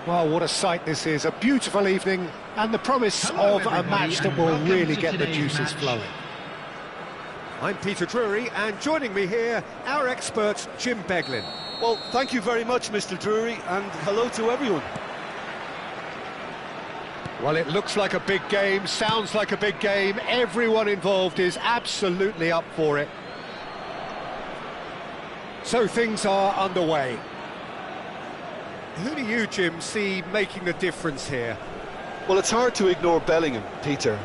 Well, what a sight this is. A beautiful evening and the promise of a match that will really get the juices flowing. I'm Peter Drury, and joining me here, our expert, Jim Beglin. Well, thank you very much, Mr. Drury, and hello to everyone. Well, it looks like a big game, sounds like a big game. Everyone involved is absolutely up for it. So things are underway. Who do you, Jim, see making the difference here? Well, it's hard to ignore Bellingham, Peter,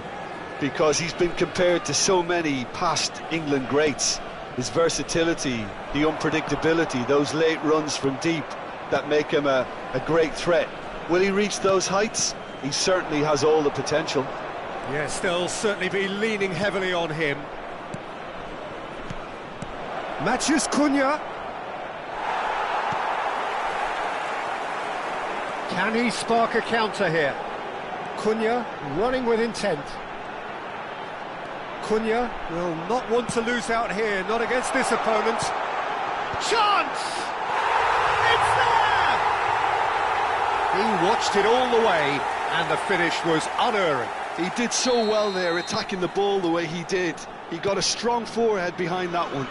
because he's been compared to so many past England greats. His versatility, the unpredictability, those late runs from deep that make him a great threat. Will he reach those heights? He certainly has all the potential. Yes, they'll certainly be leaning heavily on him. Matheus Cunha. Can he spark a counter here? Cunha running with intent. Cunha will not want to lose out here, not against this opponent. Chance! It's there! He watched it all the way, and the finish was unerring. He did so well there, attacking the ball the way he did. He got a strong forehead behind that one.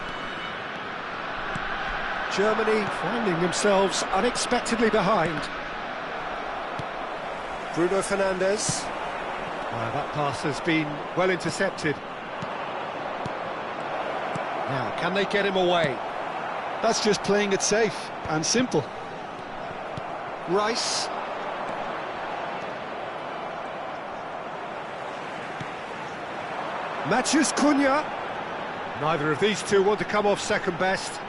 Germany finding themselves unexpectedly behind. Bruno Fernandes. That pass has been well intercepted. Now, can they get him away? That's just playing it safe and simple. Rice. Matheus Cunha. Neither of these two want to come off second best.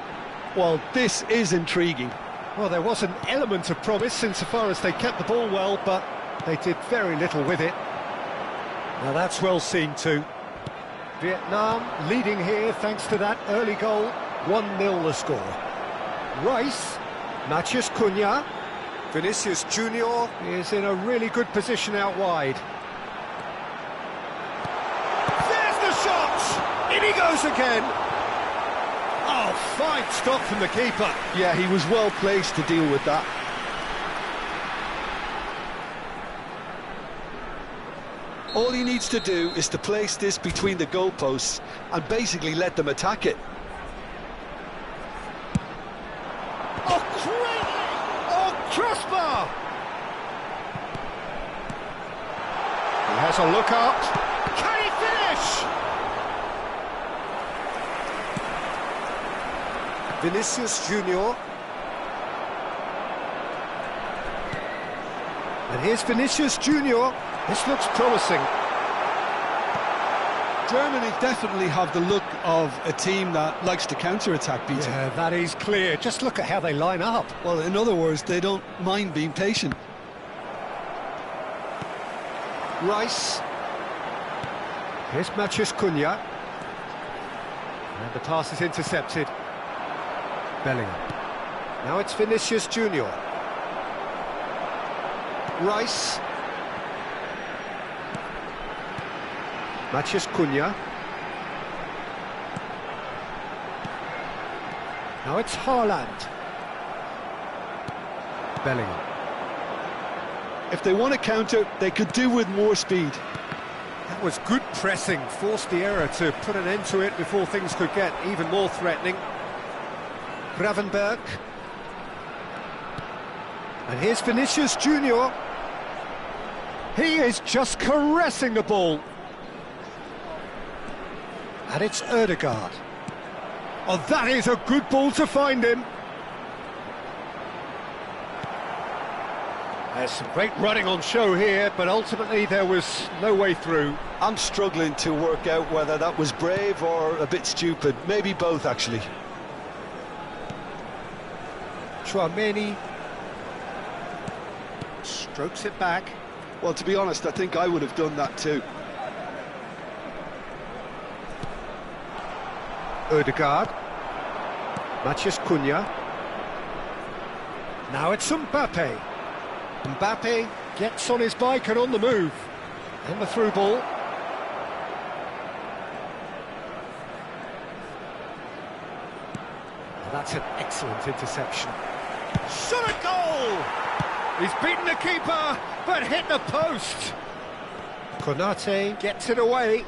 Well, this is intriguing. Well, there was an element of promise insofar as they kept the ball well, but they did very little with it. Now that's well seen too. Vietnam leading here thanks to that early goal. 1-0 the score. Rice, Matheus Cunha, Vinicius Junior is in a really good position out wide. There's the shot! In he goes again! Oh, fine stop from the keeper. Yeah, he was well placed to deal with that. All he needs to do is to place this between the goalposts and basically let them attack it. Oh, crazy! Oh, crossbar! He has a look up. Can he finish? Vinicius Junior. And here's Vinicius Junior. This looks promising. Germany definitely have the look of a team that likes to counter-attack, Peter. Yeah, that is clear. Just look at how they line up. Well, in other words, they don't mind being patient. Rice. Here's Matheus Cunha. And the pass is intercepted. Bellingham. Now it's Vinicius Junior. Rice. Matheus Cunha. Now it's Haaland. Bellingham. If they want to counter, they could do with more speed. That was good pressing, forced the error to put an end to it before things could get even more threatening. Gravenberg. And here's Vinicius Junior. He is just caressing the ball. And it's Ødegaard. Oh, that is a good ball to find him. There's some great running on show here, but ultimately there was no way through. I'm struggling to work out whether that was brave or a bit stupid. Maybe both, actually. Chouameni strokes it back. Well, to be honest, I think I would have done that too. Ødegaard. Matheus Cunha. Now it's Mbappe. Mbappe gets on his bike and on the move. And the through ball. Well, that's an excellent interception. Shot a goal! He's beaten the keeper, but hit the post. Konate gets it away.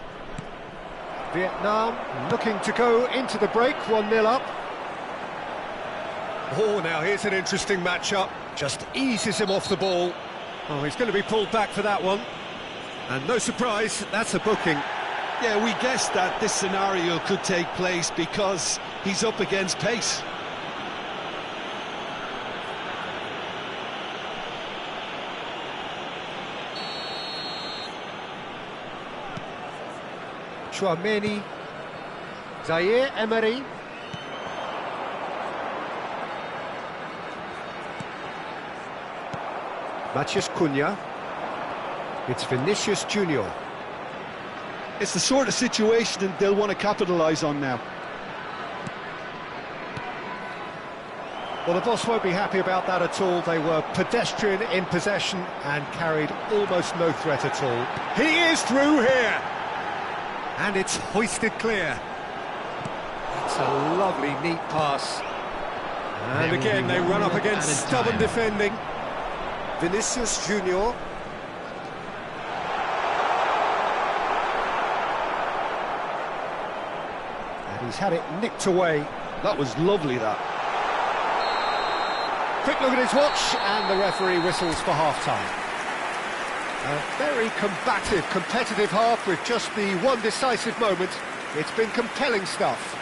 Vietnam looking to go into the break, 1-0 up. Oh, now here's an interesting matchup. Just eases him off the ball. Oh, he's going to be pulled back for that one. And no surprise, that's a booking. Yeah, we guessed that this scenario could take place because he's up against pace. Chouameni, Zaire Emery. Matheus Cunha. It's Vinicius Junior. It's the sort of situation that they'll want to capitalise on now. Well, the boss won't be happy about that at all. They were pedestrian in possession and carried almost no threat at all. He is through here! And it's hoisted clear. It's a lovely, neat pass. And again, they run up against stubborn defending. Vinicius Junior. And he's had it nicked away. That was lovely, that. Quick look at his watch, and the referee whistles for half-time. A very combative, competitive half with just the one decisive moment. It's been compelling stuff.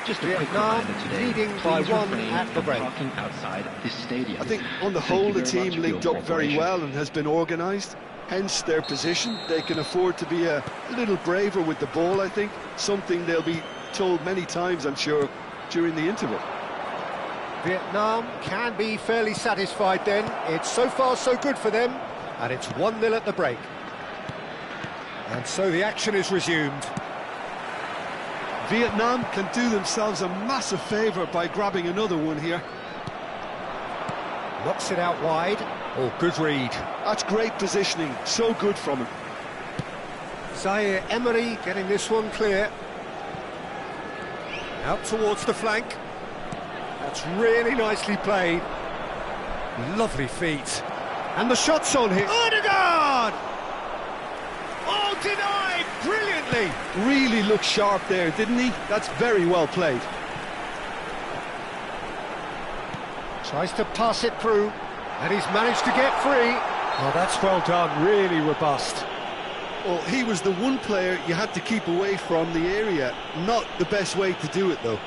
Just a quick reminder today, leading by one at the break. Outside this stadium. I think on the whole the team linked up very well and has been organised, hence their position. They can afford to be a little braver with the ball, I think, something they'll be told many times, I'm sure, during the interval. Vietnam can be fairly satisfied then. It's so far so good for them, and it's 1-0 at the break. And so the action is resumed. Vietnam can do themselves a massive favour by grabbing another one here. Knocks it out wide. Oh, good read. That's great positioning, so good from him. Zaire Emery getting this one clear. Out towards the flank. That's really nicely played. Lovely feet. And the shot's on here. Odegaard! Oh, denied brilliantly. Really looked sharp there, didn't he? That's very well played. Tries to pass it through, and he's managed to get free. Oh, that's well done, really robust. Well, he was the one player you had to keep away from the area. Not the best way to do it, though.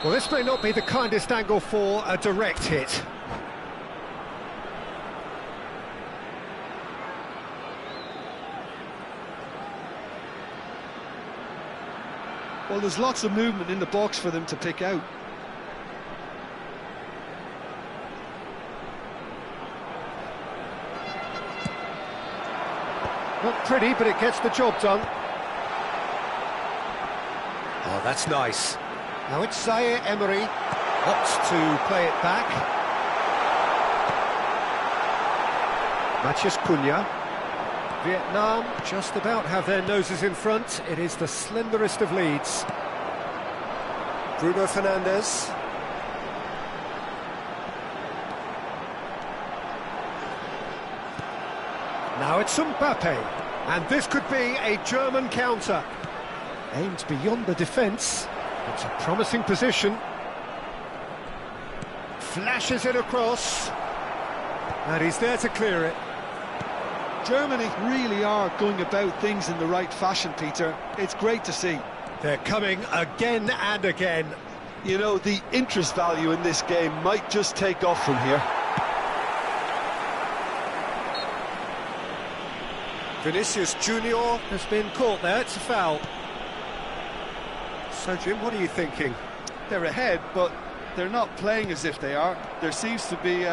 Well, this may not be the kindest angle for a direct hit. Well, there's lots of movement in the box for them to pick out. Not pretty, but it gets the job done. Oh, that's nice. Now it's Zaire Emery. Opts to play it back. Matheus Cunha. Vietnam just about have their noses in front. It is the slenderest of leads. Bruno Fernandes. Now it's Mbappe, and this could be a German counter. Aimed beyond the defence. It's a promising position. Flashes it across, and he's there to clear it. Germany really are going about things in the right fashion, Peter. It's great to see. They're coming again and again. You know, the interest value in this game might just take off from here. Vinicius Junior has been caught there, it's a foul. So, Jim, what are you thinking? They're ahead, but they're not playing as if they are. There seems to be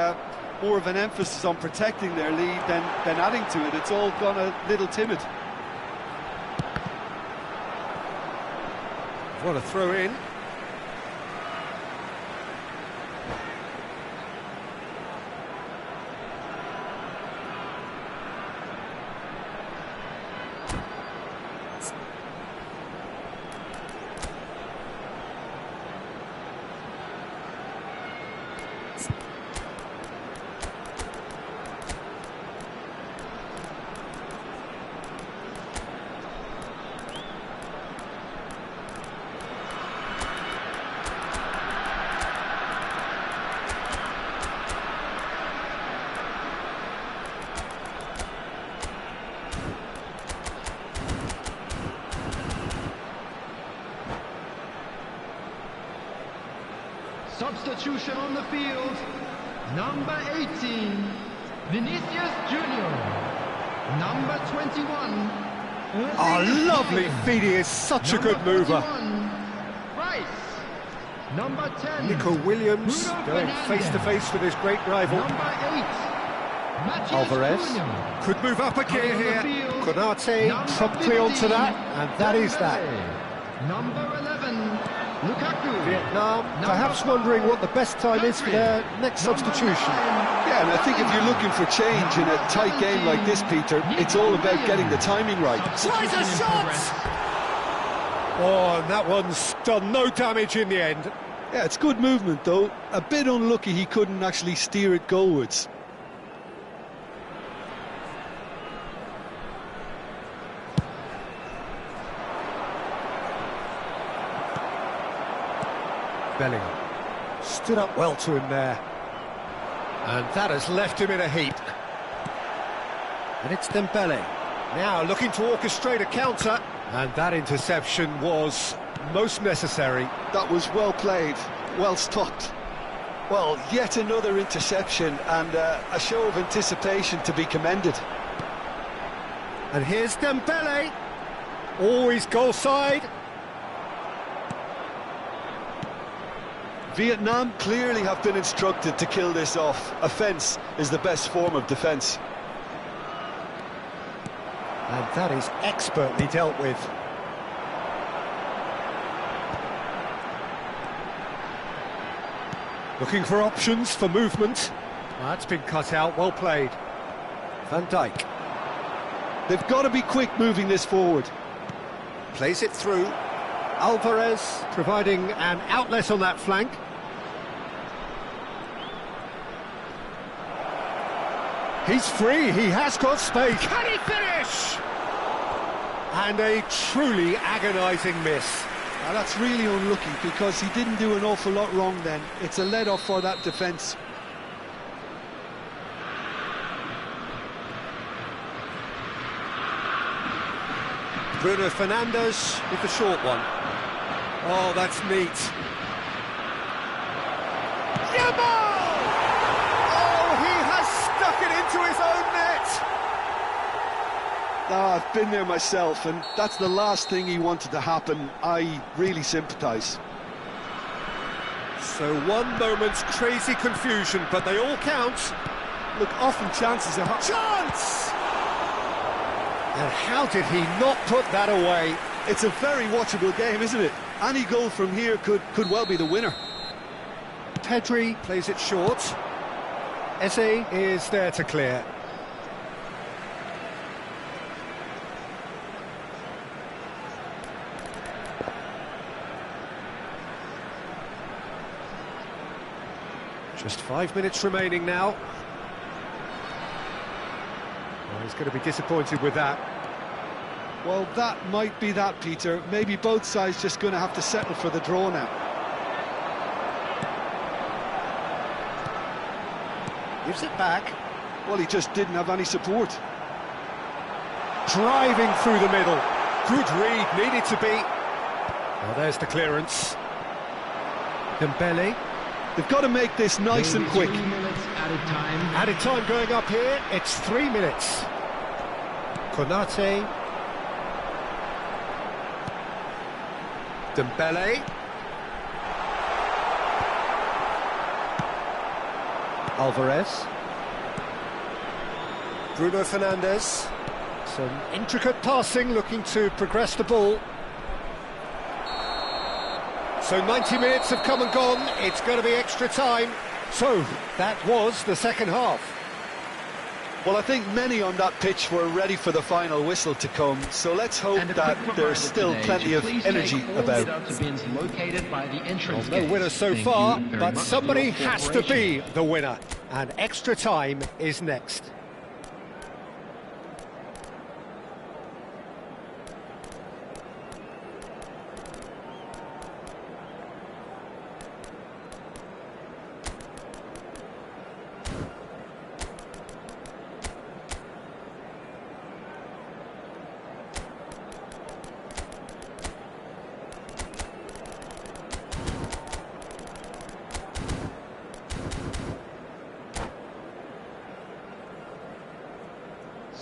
more of an emphasis on protecting their lead than adding to it. It's all gone a little timid. What a throw in. Substitution on the field. Number 18, Vinicius Junior. Number 21. Oh, lovely feed. He is such a good mover. Rice. Number 10. Nico Williams Bruno going Fernandes. face to face with his great rival. Number 8. Matias Alvarez Cunha. could move up a gear On the here. field. Konate Number promptly onto 15, that, and that is that. Number 11, Lukaku. Vietnam perhaps wondering what the best time is for their next substitution. Yeah, and I think if you're looking for change in a tight game like this, Peter, it's all about getting the timing right. Tries a shot! Oh, and that one's done no damage in the end. Yeah, it's good movement, though. A bit unlucky he couldn't actually steer it goalwards. Bellingham stood up well to him there. And that has left him in a heap. And it's Dembele. Now looking to orchestrate a counter. And that interception was most necessary. That was well played, well stopped. Well, yet another interception and a show of anticipation to be commended. And here's Dembele. Always goal side. Vietnam clearly have been instructed to kill this off. Offence is the best form of defence. And that is expertly dealt with. Looking for options for movement. That's been cut out, well played. Van Dijk. They've got to be quick moving this forward. Plays it through. Alvarez providing an outlet on that flank. He's free, he has got space. Can he finish? And a truly agonising miss. Now that's really unlucky because he didn't do an awful lot wrong then. It's a let-off for that defence. Bruno Fernandes with the short one. Oh, that's neat. Yamal! Oh, he has stuck it into his own net! Ah, I've been there myself, and that's the last thing he wanted to happen. I really sympathise. So one moment's crazy confusion, but they all count. Look, often chances are... Chance! And how did he not put that away? It's a very watchable game, isn't it? Any goal from here could well be the winner. Pedri plays it short. Eze is there to clear. Just 5 minutes remaining now. Well, he's going to be disappointed with that. Well, that might be that, Peter. Maybe both sides just going to have to settle for the draw now. Gives it back. Well, he just didn't have any support. Driving through the middle. Good read, needed to be. Well, there's the clearance. Dembele. They've got to make this nice and quick. 2 minutes added time. Added time going up here, it's 3 minutes. Konate. Dembele. Alvarez. Bruno Fernandes. Some intricate passing, looking to progress the ball. So 90 minutes have come and gone, it's going to be extra time. So, that was the second half. Well, I think many on that pitch were ready for the final whistle to come, so let's hope And a that quick there's reminder still today plenty to of please energy take all about. without bins located by the entrance No gates. winner so Thank far, you very but much for somebody your has to cooperation. be the winner. And extra time is next.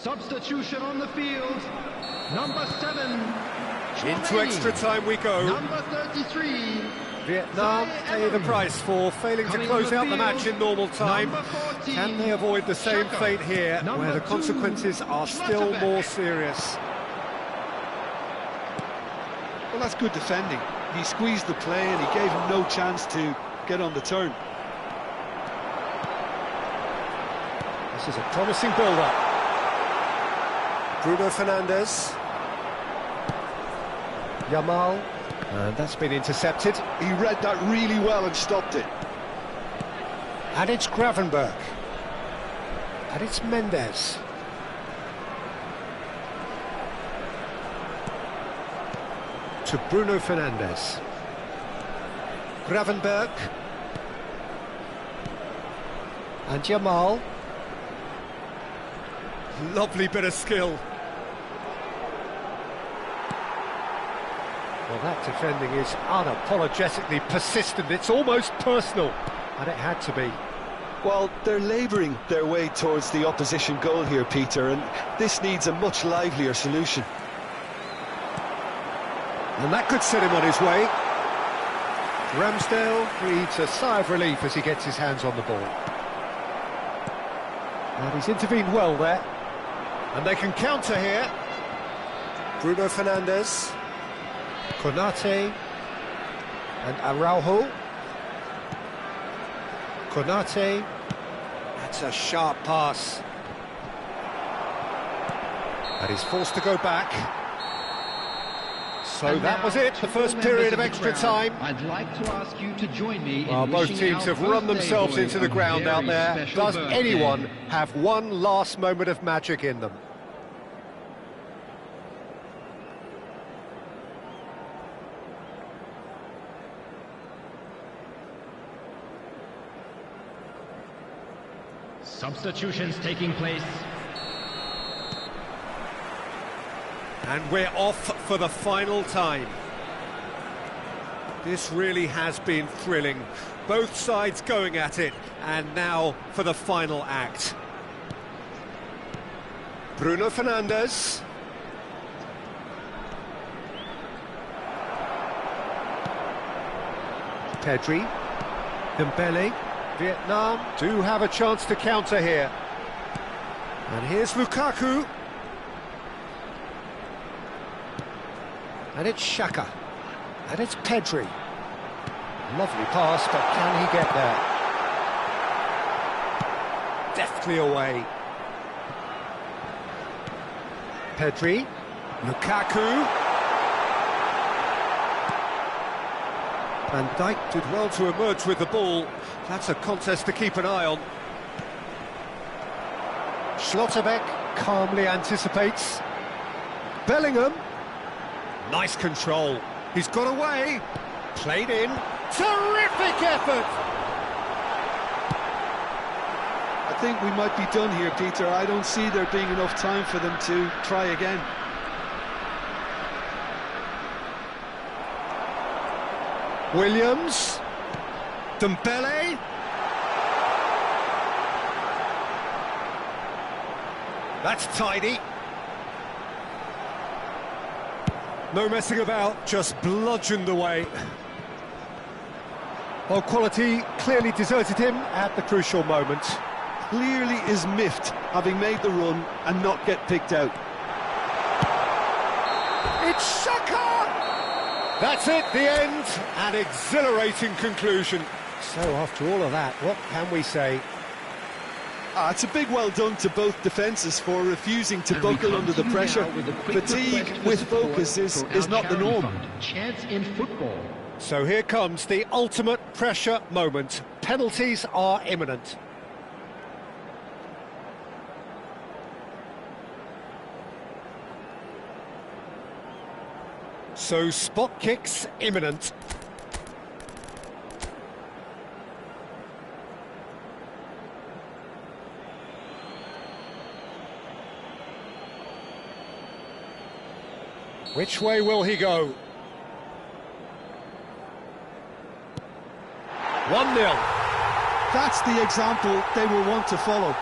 Substitution on the field. Number 7. Into extra time we go. Number 33. Vietnam pay the price for failing to close out the match in normal time. Can they avoid the same fate here, where the consequences are still more serious? Well, that's good defending. He squeezed the play and he gave him no chance to get on the turn. This is a promising build-up. Bruno Fernandes. Yamal. And that's been intercepted. He read that really well and stopped it. And it's Gravenberch. And it's Mendes. To Bruno Fernandes. Gravenberch. And Yamal. Lovely bit of skill. Well, that defending is unapologetically persistent. It's almost personal, and it had to be. Well, they're labouring their way towards the opposition goal here, Peter, and this needs a much livelier solution. And that could set him on his way. Ramsdale breathes a sigh of relief as he gets his hands on the ball. And he's intervened well there. And they can counter here. Bruno Fernandes. Konate and Araujo. Konate. That's a sharp pass. And he's forced to go back. So And that now, was it, to the all first members period of the extra crowd, time. I'd like to ask you to join me Well, in both wishing teams our have run birthday themselves boy into the a ground out very there. special Does birthday. anyone have one last moment of magic in them? Substitutions taking place. And we're off for the final time. This really has been thrilling. Both sides going at it, and now for the final act. Bruno Fernandes. Pedri. Dembele. Vietnam do have a chance to counter here. And here's Lukaku. And it's Xhaka. And it's Pedri. Lovely pass, but can he get there? Deftly away. Pedri. Lukaku. Van Dijk did well to emerge with the ball. That's a contest to keep an eye on. Schlotterbeck calmly anticipates. Bellingham. Nice control. He's got away. Played in. Terrific effort! I think we might be done here, Peter. I don't see there being enough time for them to try again. Williams. Dembele. That's tidy. No messing about, just bludgeoned away. Well, quality clearly deserted him at the crucial moment. Clearly is miffed, having made the run and not get picked out. It's Xhaka! That's it, the end, an exhilarating conclusion. So after all of that, what can we say? It's a big well done to both defences for refusing to And we buckle come under to the you pressure. now with a quick Fatigue request for with support focus is for not our the charity norm. fund, Chance in Football. So here comes the ultimate pressure moment. Penalties are imminent. So spot kicks imminent. Which way will he go? 1-0. That's the example they will want to follow.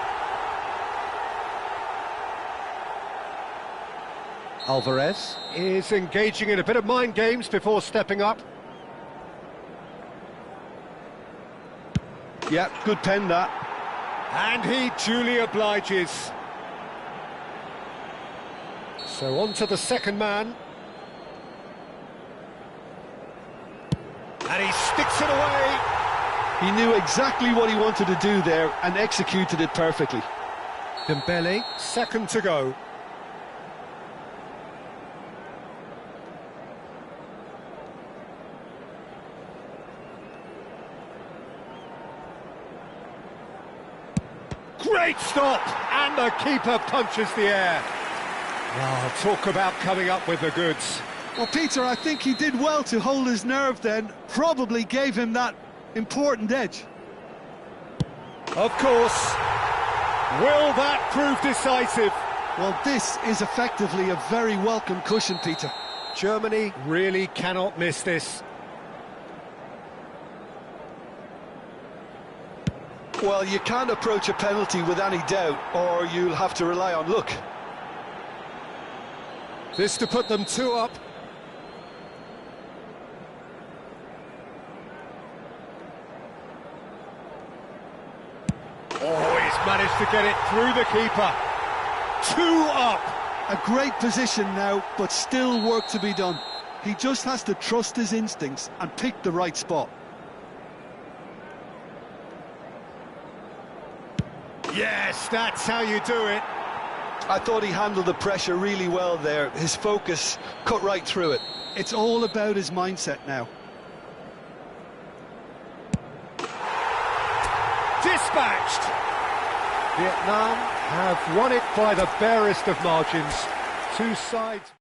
Alvarez is engaging in a bit of mind games before stepping up. Yeah, good pen that. And he duly obliges. So on to the second man. And he sticks it away. He knew exactly what he wanted to do there and executed it perfectly. Dembele, second to go. Great stop! And the keeper punches the air. Oh, talk about coming up with the goods. Well, Peter, I think he did well to hold his nerve then. Probably gave him that important edge. Of course. Will that prove decisive? Well, this is effectively a very welcome cushion, Peter. Germany really cannot miss this. Well, you can't approach a penalty with any doubt, or you'll have to rely on luck. This to put them 2 up. Oh, he's managed to get it through the keeper. 2 up. A great position now, but still work to be done. He just has to trust his instincts and pick the right spot. Yes, that's how you do it. I thought he handled the pressure really well there. His focus cut right through it. It's all about his mindset now. Dispatched. Vietnam have won it by the barest of margins. 2 sides.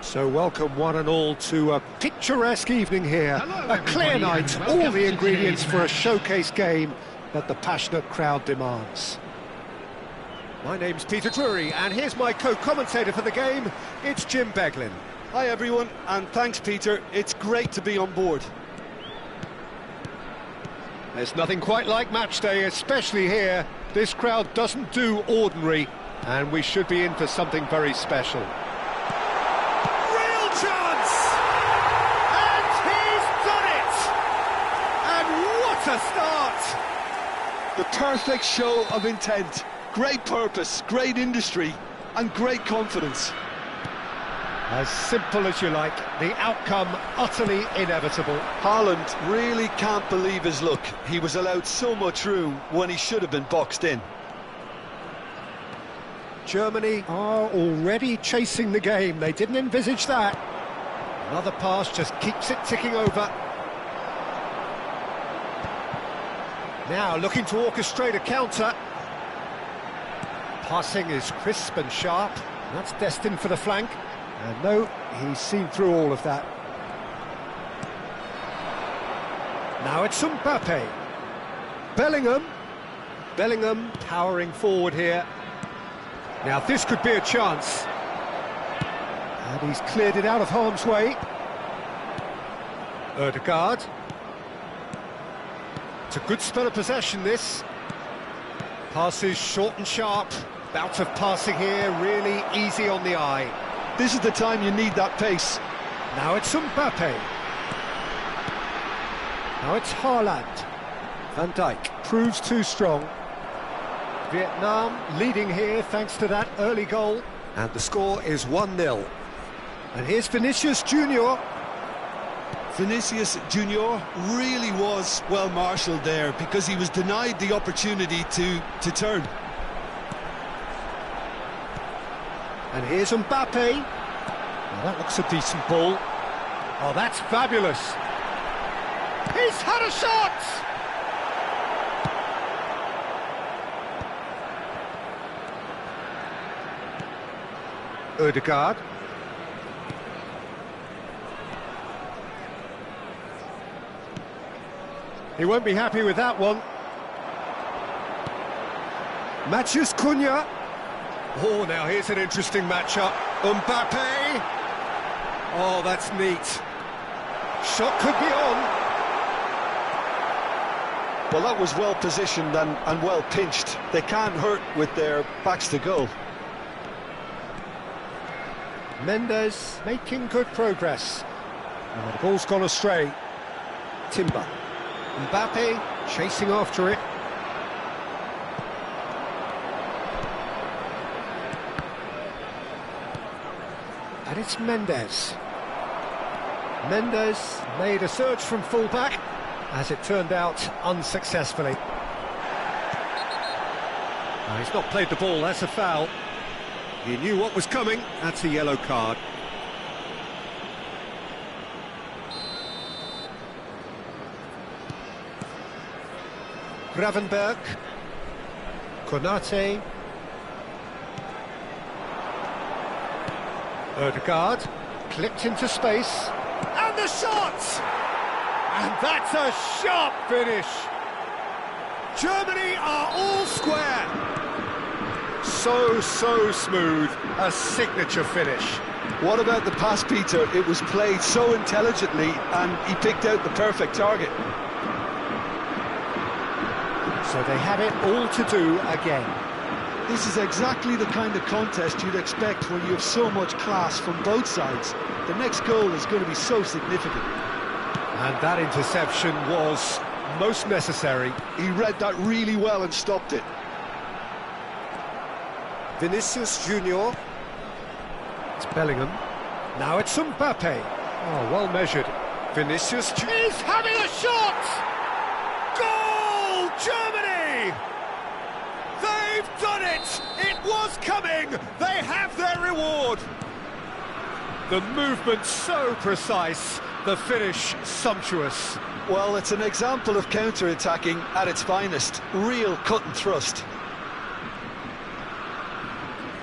So welcome one and all to a picturesque evening here. Hello, A clear everybody, night, and all welcome the to ingredients today's for a match. showcase game that the passionate crowd demands. My name's Peter Drury, and here's my co-commentator for the game, it's Jim Beglin. Hi everyone, and thanks Peter. It's great to be on board. There's nothing quite like match day, especially here. This crowd doesn't do ordinary, and we should be in for something very special. Real chance! And he's done it! And what a start! The perfect show of intent. Great purpose, great industry, and great confidence. As simple as you like, the outcome utterly inevitable. Haaland really can't believe his luck. He was allowed so much room when he should have been boxed in. Germany are already chasing the game. They didn't envisage that. Another pass just keeps it ticking over. Now looking to orchestrate a counter. Passing is crisp and sharp. That's destined for the flank. And no, he's seen through all of that. Now it's Mbappe. Bellingham powering forward here. Now this could be a chance. And he's cleared it out of harm's way. Ødegaard. It's a good spell of possession, this. Passes short and sharp. Bout of passing here, really easy on the eye. This is the time you need that pace. Now it's Mbappe. Now it's Haaland. Van Dijk proves too strong. Vietnam leading here thanks to that early goal. And the score is 1-0. And here's Vinicius Junior. Vinicius Junior really was well marshalled there because he was denied the opportunity to turn. And here's Mbappe. Well, that looks a decent ball. Oh, that's fabulous. He's had a shot! Ødegaard. He won't be happy with that one. Matheus Cunha. Oh, now here's an interesting matchup. Mbappe. Oh, that's neat. Shot could be on. Well, that was well positioned and well pinched. They can't hurt with their backs to goal. Mendes making good progress. Oh, the ball's gone astray. Timber. Mbappe chasing after it. And it's Mendes. Mendes made a surge from full-back, as it turned out, unsuccessfully. Now, he's not played the ball, that's a foul. He knew what was coming, that's a yellow card. Gravenberg. Konate. Ødegaard. Clipped into space. And the shot! And that's a sharp finish. Germany are all square. So smooth. A signature finish. What about the pass, Peter? It was played so intelligently and he picked out the perfect target. So they have it all to do again. This is exactly the kind of contest you'd expect when you have so much class from both sides. The next goal is going to be so significant. And that interception was most necessary. He read that really well and stopped it. Vinicius Junior. It's Bellingham. Now it's Mbappe. Oh, well measured. Vinicius is having a shot! Goal, Germany! They've done it! It was coming! They have their reward! The movement so precise, the finish sumptuous. Well, it's an example of counter-attacking at its finest. Real cut and thrust.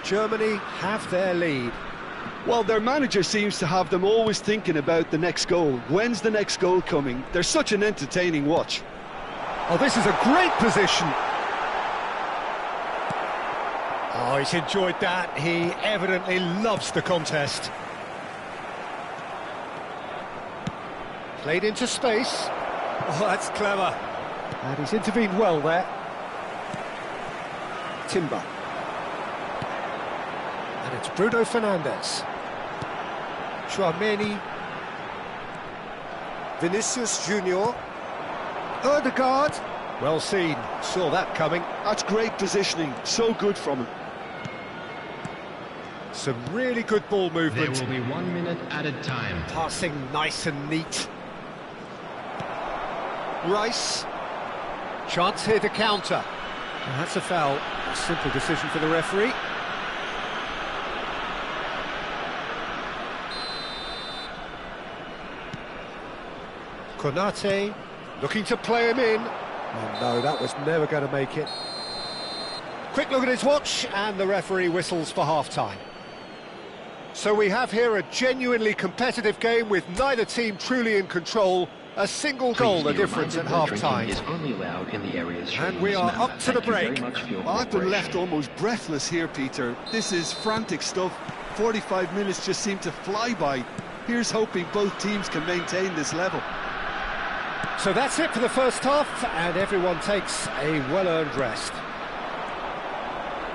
Germany have their lead. Well, their manager seems to have them always thinking about the next goal. When's the next goal coming? They're such an entertaining watch. Oh, this is a great position. Oh, he's enjoyed that. He evidently loves the contest. Played into space. Oh, that's clever. And he's intervened well there. Timber. And it's Bruno Fernandes. Chouameni. Vinicius Junior. Ødegaard. Well seen. Saw that coming. That's great positioning. So good from him. Some really good ball movement. There will be 1 minute added time. Passing nice and neat. Rice. Chance here to counter. And that's a foul. A simple decision for the referee. Konate looking to play him in. Oh no, that was never going to make it. Quick look at his watch, and the referee whistles for half-time. So we have here a genuinely competitive game with neither team truly in control. A single goal the difference at half-time. And we are up to the break. Well, I've been left almost breathless here, Peter. This is frantic stuff. 45 minutes just seem to fly by. Here's hoping both teams can maintain this level. So that's it for the first half, and everyone takes a well-earned rest.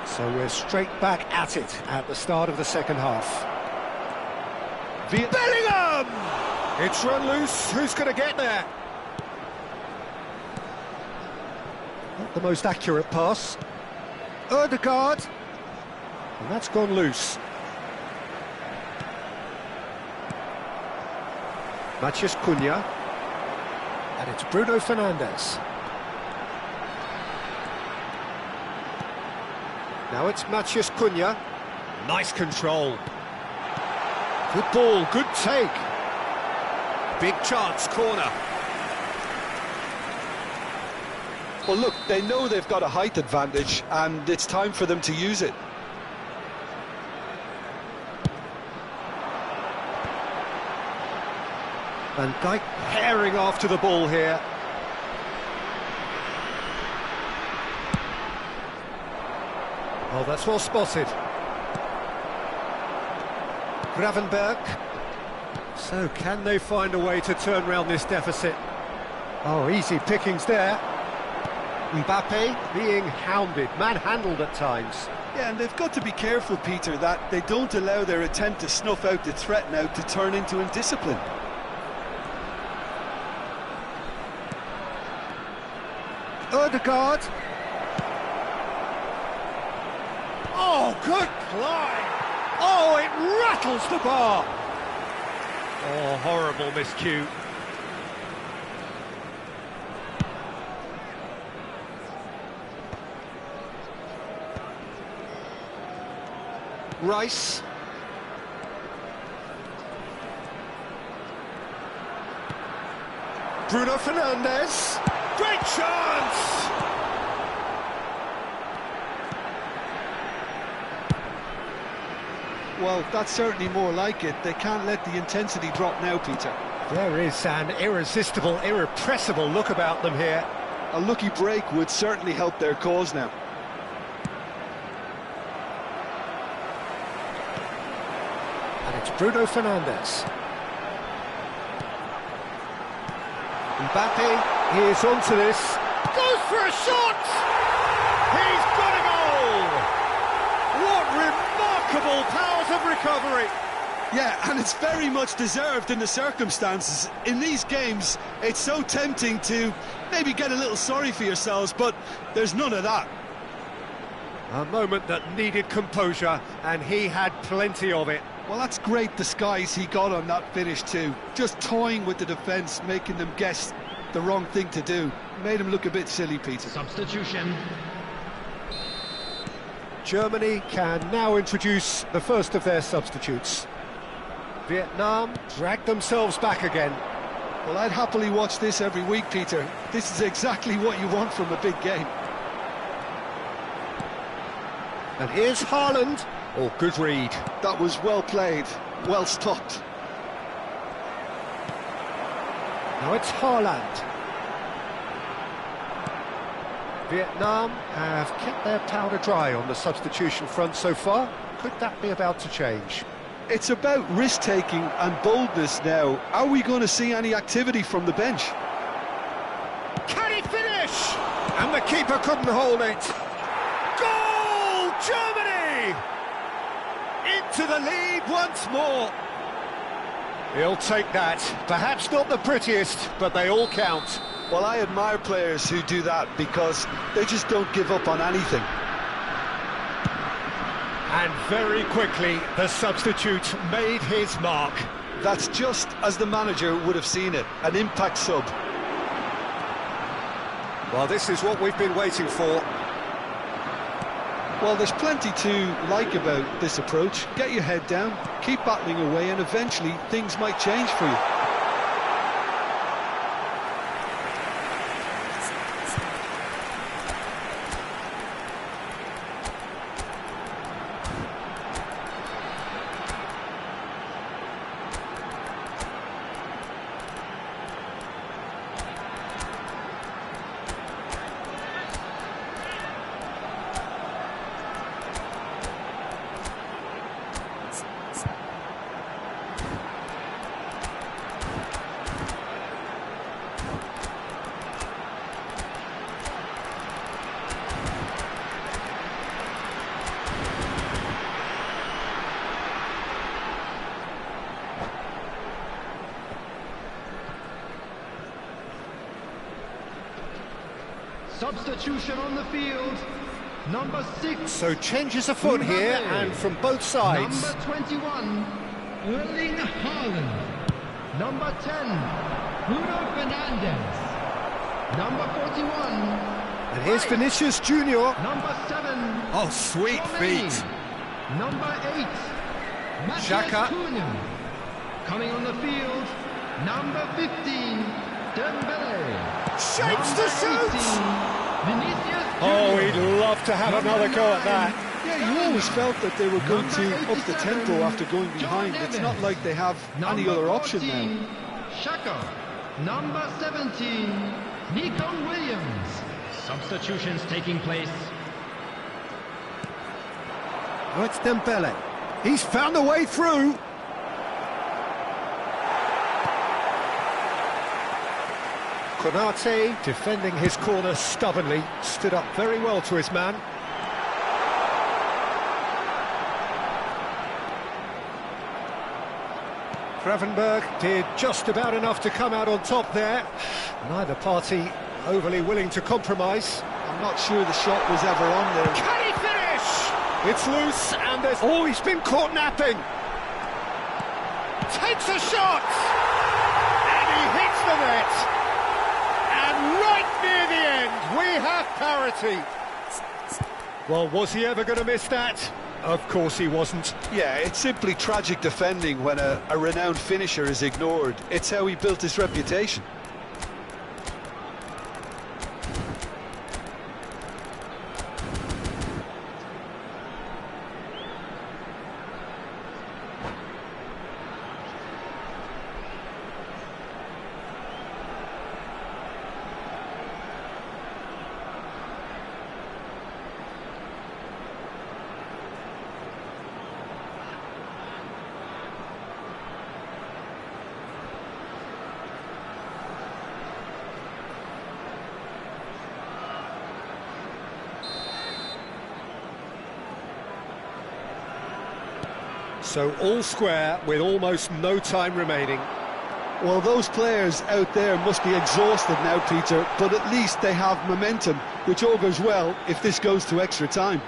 So we're straight back at it at the start of the second half. Bellingham! It's run loose. Who's going to get there? Not the most accurate pass. Ødegaard. And that's gone loose. Matheus Cunha. And it's Bruno Fernandes. Now it's Matheus Cunha. Nice control. Good ball, good take. Big chance, corner. Well, look, they know they've got a height advantage, and it's time for them to use it. Van Dijk herring after the ball here. Oh, that's well spotted. Gravenberg. So, can they find a way to turn around this deficit? Oh, easy pickings there. Mbappe being hounded, manhandled at times. Yeah, and they've got to be careful, Peter, that they don't allow their attempt to snuff out the threat now to turn into indiscipline. Ødegaard. Oh, good climb. Oh, it rattles the bar. Oh, horrible miscue. Rice. Bruno Fernandes. Great chance! Well, that's certainly more like it. They can't let the intensity drop now, Peter. There is an irresistible, irrepressible look about them here. A lucky break would certainly help their cause now. And it's Bruno Fernandes. Mbappe is onto this. Goes for a shot! He's got a goal! What remarkable powers of recovery! Yeah, and it's very much deserved in the circumstances. In these games, it's so tempting to maybe get a little sorry for yourselves, but there's none of that. A moment that needed composure, and he had plenty of it. Well, that's great disguise he got on that finish too. Just toying with the defence, making them guess the wrong thing to do. Made him look a bit silly, Peter. Substitution. Germany can now introduce the first of their substitutes. Vietnam drag themselves back again. Well, I'd happily watch this every week, Peter. This is exactly what you want from a big game. And here's Haaland. Oh, good read. That was well played, well stopped. Now it's Haaland. Vietnam have kept their powder dry on the substitution front so far. Could that be about to change? It's about risk-taking and boldness now. Are we going to see any activity from the bench? Can he finish? And the keeper couldn't hold it. Goal, Germany! Into the lead once more. He'll take that. Perhaps not the prettiest, but they all count. Well, I admire players who do that because they just don't give up on anything. And very quickly, the substitute made his mark. That's just as the manager would have seen it, an impact sub. Well, this is what we've been waiting for. Well, there's plenty to like about this approach. Get your head down, keep battling away, and eventually things might change for you. Substitution on the field. Number 6. So changes afoot here, and from both sides. Number 21, Erling Haaland. Number 10, Bruno Fernandes. Number 41. And here's Vinicius Junior. Number 7. Oh, sweet Tchouaméni. feet. Number 8, Matthias Xhaka. Cunha. Coming on the field, number 15, Dembele. Shapes to Number shoot. 18, Vinicius Oh, Junior. he'd love to have Number another go at 9, that. Yeah, you always felt that they were going Number to up the 87, tempo after going behind. John It's not Evans. like they have any Number other option 14, now. Xhaka. Number 17, Nico Williams. Substitutions taking place. Oh, it's Dembele. He's found a way through. Konate, defending his corner stubbornly, stood up very well to his man. Gravenberg did just about enough to come out on top there. Neither party overly willing to compromise. I'm not sure the shot was ever on there. Can he finish? It's loose, and there's... Oh, he's been caught napping. Takes a shot! And he hits the net. And right near the end, we have parity. Well, was he ever going to miss that? Of course he wasn't. Yeah, it's simply tragic defending when a renowned finisher is ignored. It's how he built his reputation. So all square with almost no time remaining. Well, those players out there must be exhausted now, Peter, but at least they have momentum, which augurs well if this goes to extra time.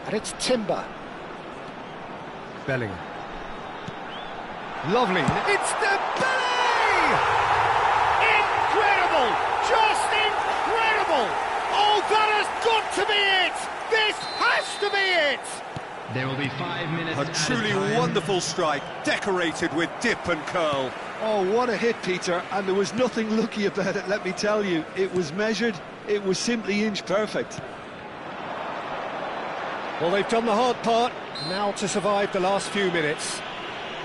And it's Timber. Bellingham. Lovely. It's Dembele! Incredible! Just incredible! Oh, that has got to be it! This has to be it! There will be 5 minutes A added truly time. wonderful strike, decorated with dip and curl. Oh, what a hit, Peter, and there was nothing lucky about it, let me tell you. It was measured, it was simply inch perfect. Well, they've done the hard part, now to survive the last few minutes.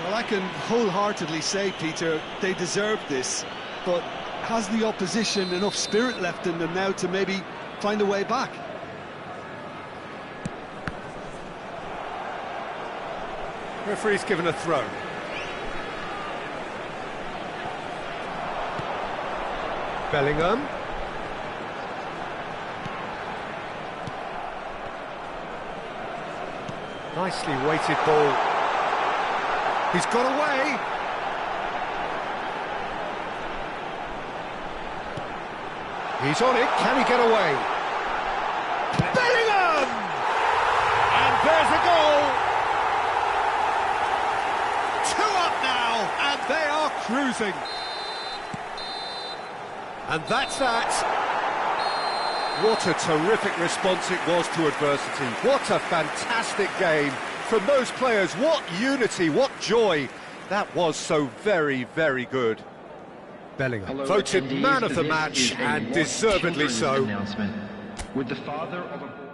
Well, I can wholeheartedly say, Peter, they deserved this, but has the opposition enough spirit left in them now to maybe find a way back? Referee's given a throw. Bellingham. Nicely weighted ball. He's got away. He's on it. Can he get away? Bellingham! And there's a goal. 2 up now, and they are cruising. And that's that. What a terrific response it was to adversity. What a fantastic game from those players. What unity, what joy. That was so very, very good. Bellingham Hello, voted attendees. man of the This match, is a and Watch deservedly Children's so. announcement. With the father of a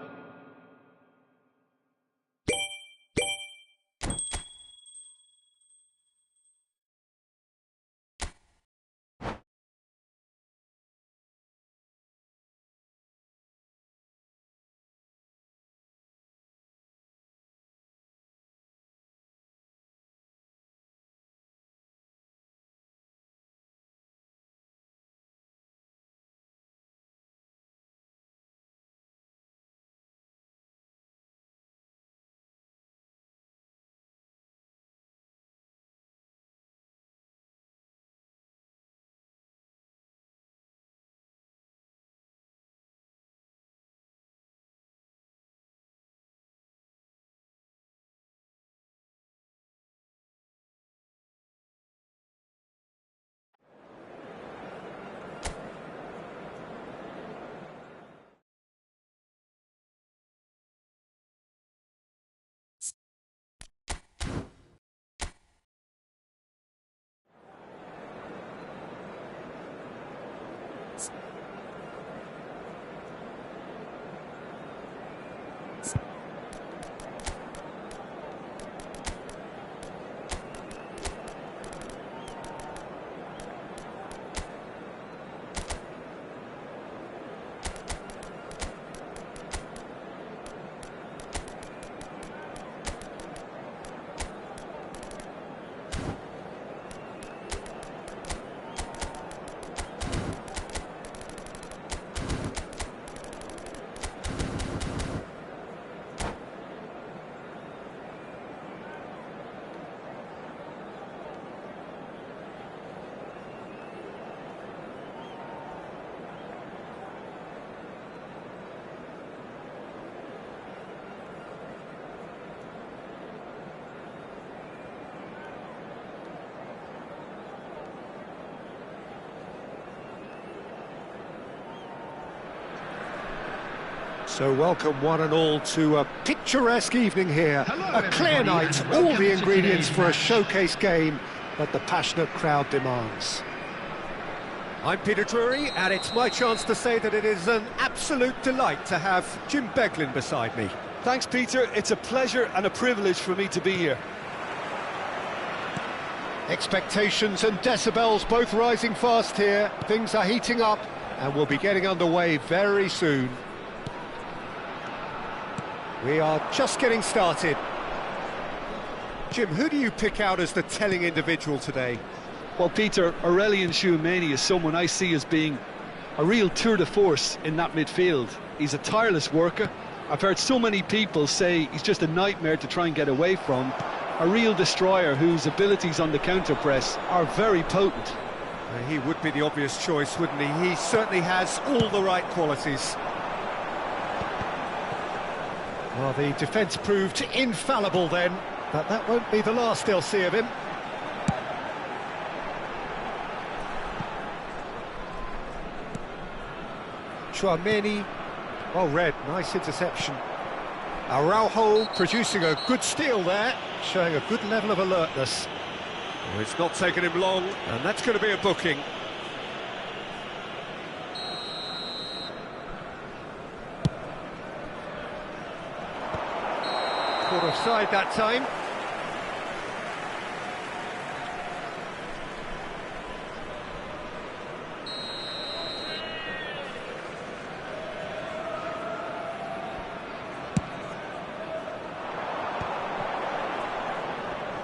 So welcome one and all to a picturesque evening here. Hello, A clear everybody, night, and all welcome the to ingredients today's for a match. showcase game that the passionate crowd demands. I'm Peter Drury, and it's my chance to say that it is an absolute delight to have Jim Beglin beside me. Thanks, Peter. It's a pleasure and a privilege for me to be here. Expectations and decibels both rising fast here. Things are heating up, and we'll be getting underway very soon. We are just getting started. Jim, who do you pick out as the telling individual today? Well, Peter, Aurelien Tchouameni is someone I see as being a real tour de force in that midfield. He's a tireless worker. I've heard so many people say he's just a nightmare to try and get away from. A real destroyer whose abilities on the counter-press are very potent. He would be the obvious choice, wouldn't he? He certainly has all the right qualities. Well, the defence proved infallible then, but that won't be the last they'll see of him. Tchouameni, well read, nice interception. Araujo producing a good steal there, showing a good level of alertness. Well, it's not taken him long, and that's going to be a booking. Caught offside that time.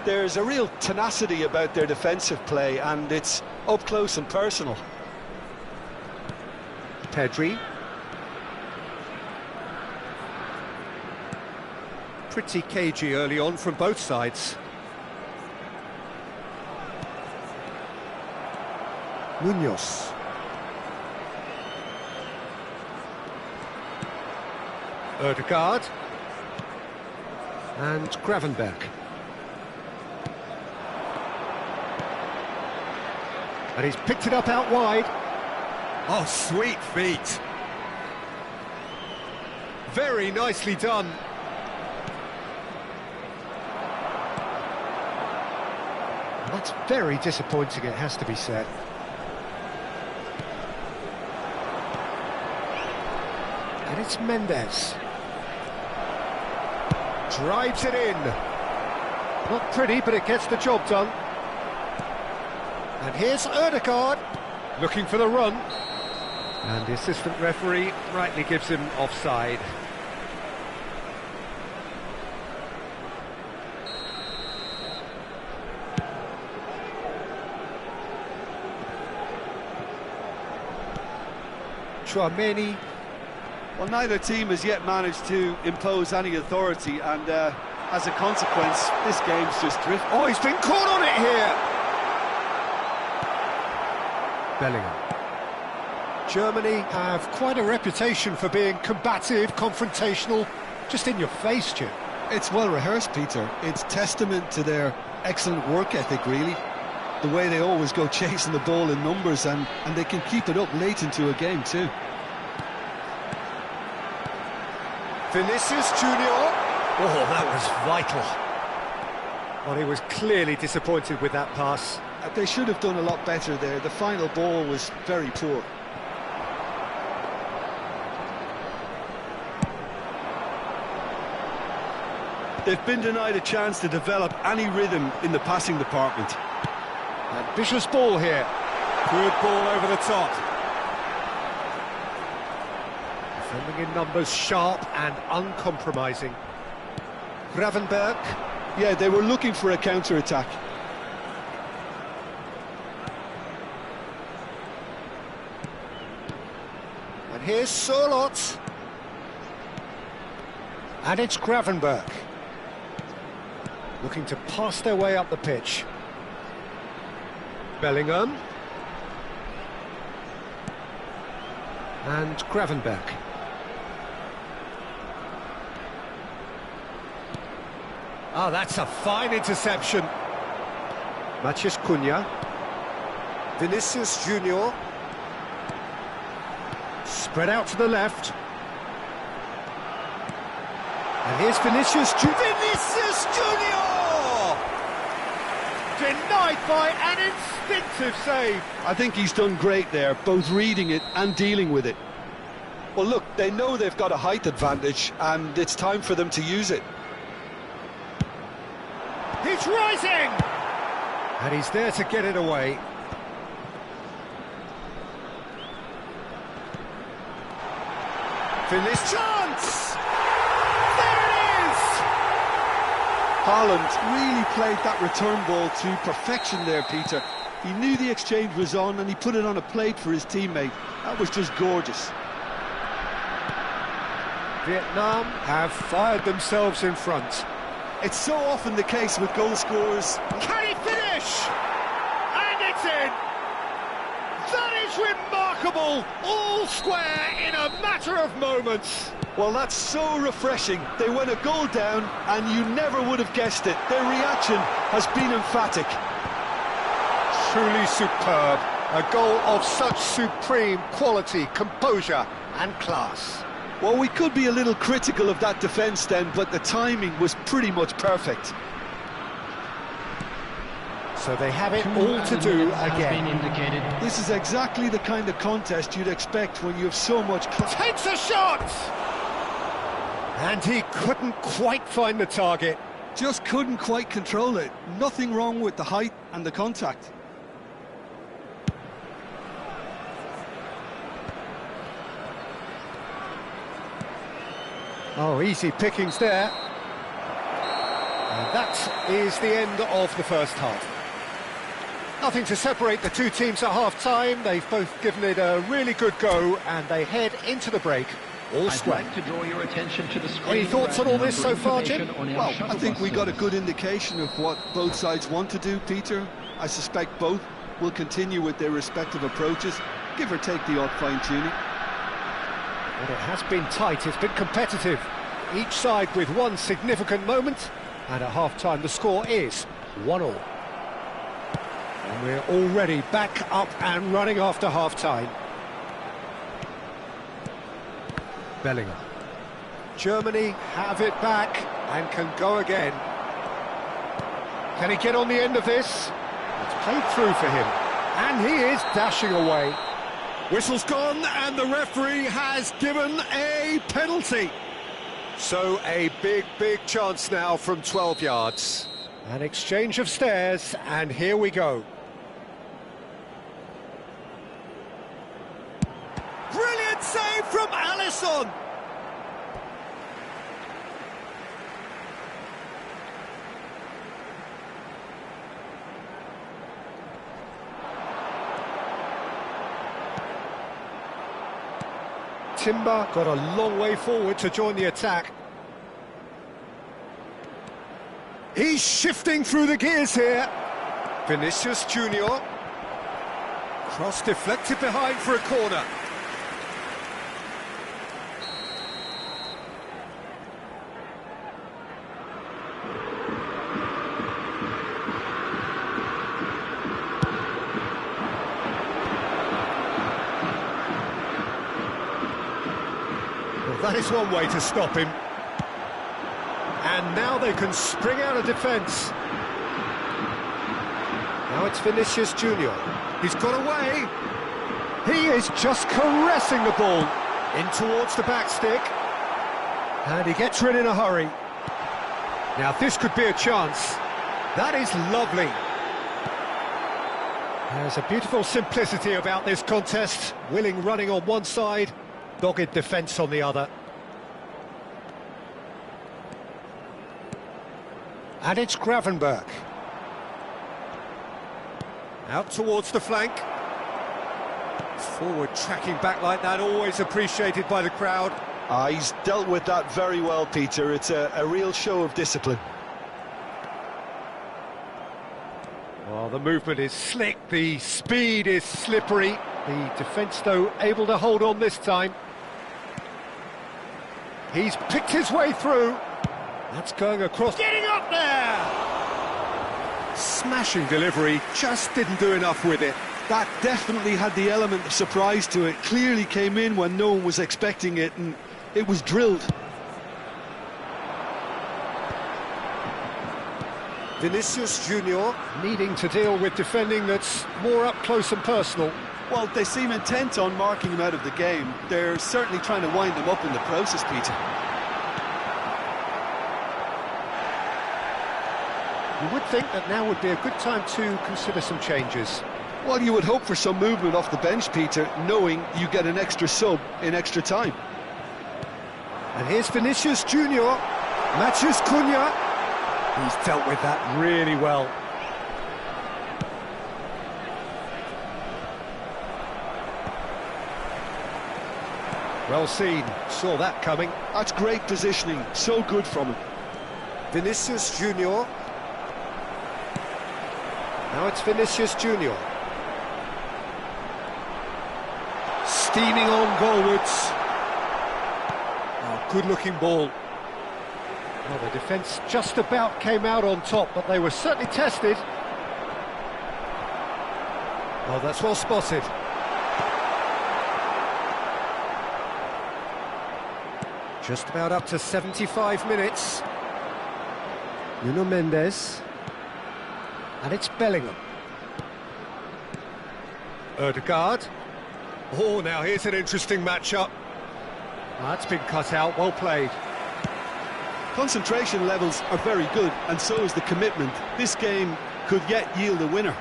There's a real tenacity about their defensive play, and it's up close and personal. Pedri. Pretty cagey early on from both sides. Munoz. Ødegaard. And Gravenberch. And he's picked it up out wide. Oh, sweet feet. Very nicely done. And that's very disappointing, it has to be said. And it's Mendes. Drives it in. Not pretty, but it gets the job done. And here's Ødegaard, looking for the run. And the assistant referee rightly gives him offside. Tchouameni. Well, neither team has yet managed to impose any authority, and as a consequence, this game's just drifting. Oh, he's been caught on it here! Bellingham. Germany have quite a reputation for being combative, confrontational, just in your face, Jim. It's well rehearsed, Peter. It's testament to their excellent work ethic, really. The way they always go chasing the ball in numbers, and they can keep it up late into a game too. Vinicius Junior. Oh, that was vital. Well, he was clearly disappointed with that pass. They should have done a lot better there. The final ball was very poor. They've been denied a chance to develop any rhythm in the passing department. Ambitious ball here. Good ball over the top. Defending in numbers, sharp and uncompromising. Gravenberch. Yeah, they were looking for a counter-attack. And here's Sørloth. And it's Gravenberch. Looking to pass their way up the pitch. Bellingham. And Gravenberch. Oh, that's a fine interception. Matheus Cunha. Vinicius Junior. Spread out to the left. And here's Vinicius Junior! Denied by an instinctive save. I think he's done great there, both reading it and dealing with it. Well, look, they know they've got a height advantage, and it's time for them to use it. He's rising! And he's there to get it away. Finish chance! There it is! Haaland really played that return ball to perfection there, Peter. He knew the exchange was on and he put it on a plate for his teammate. That was just gorgeous. Vietnam have fired themselves in front. It's so often the case with goal scorers. Can he finish? And it's in! That is remarkable! All square in a matter of moments. Well, that's so refreshing. They went a goal down and you never would have guessed it. Their reaction has been emphatic. Truly superb. A goal of such supreme quality, composure and class. Well, we could be a little critical of that defence then, but the timing was pretty much perfect. So they have it all to do again. This is exactly the kind of contest you'd expect when you have so much... Takes a shot! And he couldn't quite find the target. Just couldn't quite control it. Nothing wrong with the height and the contact. Oh, easy pickings there. And that is the end of the first half. Nothing to separate the two teams at half-time. They've both given it a really good go, and they head into the break all square. I'd like to draw your attention to the screen. Any thoughts on all this so far, Jim? Well, I think we got a good indication of what both sides want to do, Peter. I suspect both will continue with their respective approaches, give or take the odd fine-tuning. Well, it has been tight, it's been competitive. Each side with one significant moment, and at half-time the score is 1-1. And we're already back up and running after half-time. Bellingham. Germany have it back and can go again. Can he get on the end of this? It's played through for him, and he is dashing away. Whistle's gone, and the referee has given a penalty. So a big chance now from 12 yards. An exchange of stares, and here we go. Brilliant save from Alisson! Timber got a long way forward to join the attack. He's shifting through the gears here. Vinicius Junior. Cross deflected behind for a corner. That is one way to stop him. And now they can spring out of defence. Now it's Vinicius Junior. He's got away. He is just caressing the ball in towards the back stick. And he gets rid in a hurry. Now this could be a chance. That is lovely. There's a beautiful simplicity about this contest. Willing running on one side, dogged defence on the other. And it's Gravenberch. Out towards the flank. Forward tracking back like that, always appreciated by the crowd. He's dealt with that very well, Peter. It's a real show of discipline. Well, the movement is slick, the speed is slippery. The defence, though, able to hold on this time. He's picked his way through. That's going across. Getting up there! Smashing delivery, just didn't do enough with it. That definitely had the element of surprise to it. Clearly came in when no one was expecting it, and it was drilled. Vinicius Junior needing to deal with defending that's more up close and personal. Well, they seem intent on marking him out of the game. They're certainly trying to wind him up in the process, Peter. You would think that now would be a good time to consider some changes. Well, you would hope for some movement off the bench, Peter, knowing you get an extra sub in extra time. And here's Vinicius Junior. Matheus Cunha. He's dealt with that really well. Well seen, saw that coming. That's great positioning, so good from him. Vinicius Junior. Now it's Vinicius Junior. Steaming on goalwards. Oh, good-looking ball. Well, the defence just about came out on top, but they were certainly tested. Oh, that's well spotted. Just about up to 75 minutes. Nuno Mendes. And it's Bellingham. Ødegaard. Oh, now here's an interesting matchup. That's been cut out, well played. Concentration levels are very good, and so is the commitment. This game could yet yield a winner.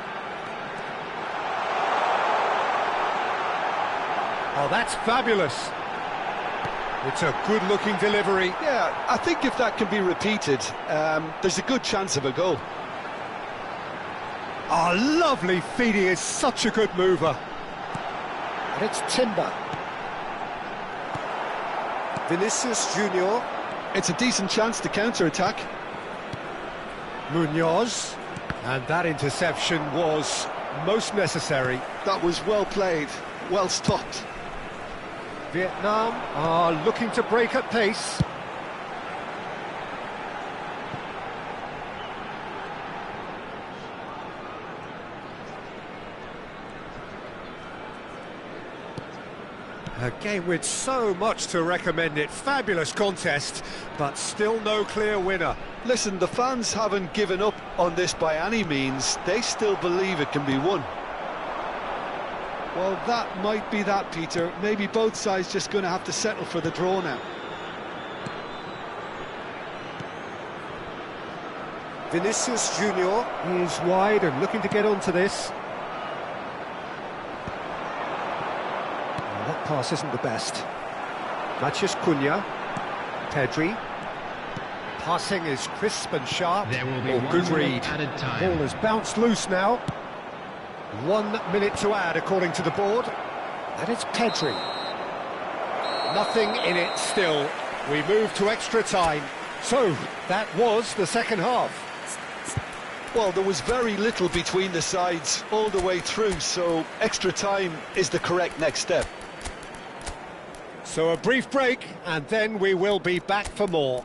Oh, that's fabulous. It's a good-looking delivery. Yeah, I think if that can be repeated, there's a good chance of a goal. Oh, lovely feed. He is such a good mover. And it's Timber. Vinicius Junior. It's a decent chance to counter-attack. Munoz. And that interception was most necessary. That was well played, well stopped. Vietnam are looking to break at pace. A game with so much to recommend it. Fabulous contest, but still no clear winner. Listen, the fans haven't given up on this by any means. They still believe it can be won. Well, that might be that, Peter. Maybe both sides just going to have to settle for the draw now. Vinicius Junior is wide and looking to get onto this. That pass isn't the best. Matheus Cunha. Pedri. Passing is crisp and sharp. There will be good read. added time. Ball has bounced loose now. 1 minute to add according to the board. And it's Pedri. Nothing in it still. We move to extra time. So, that was the second half. Well, there was very little between the sides all the way through, so extra time is the correct next step. So a brief break, and then we will be back for more.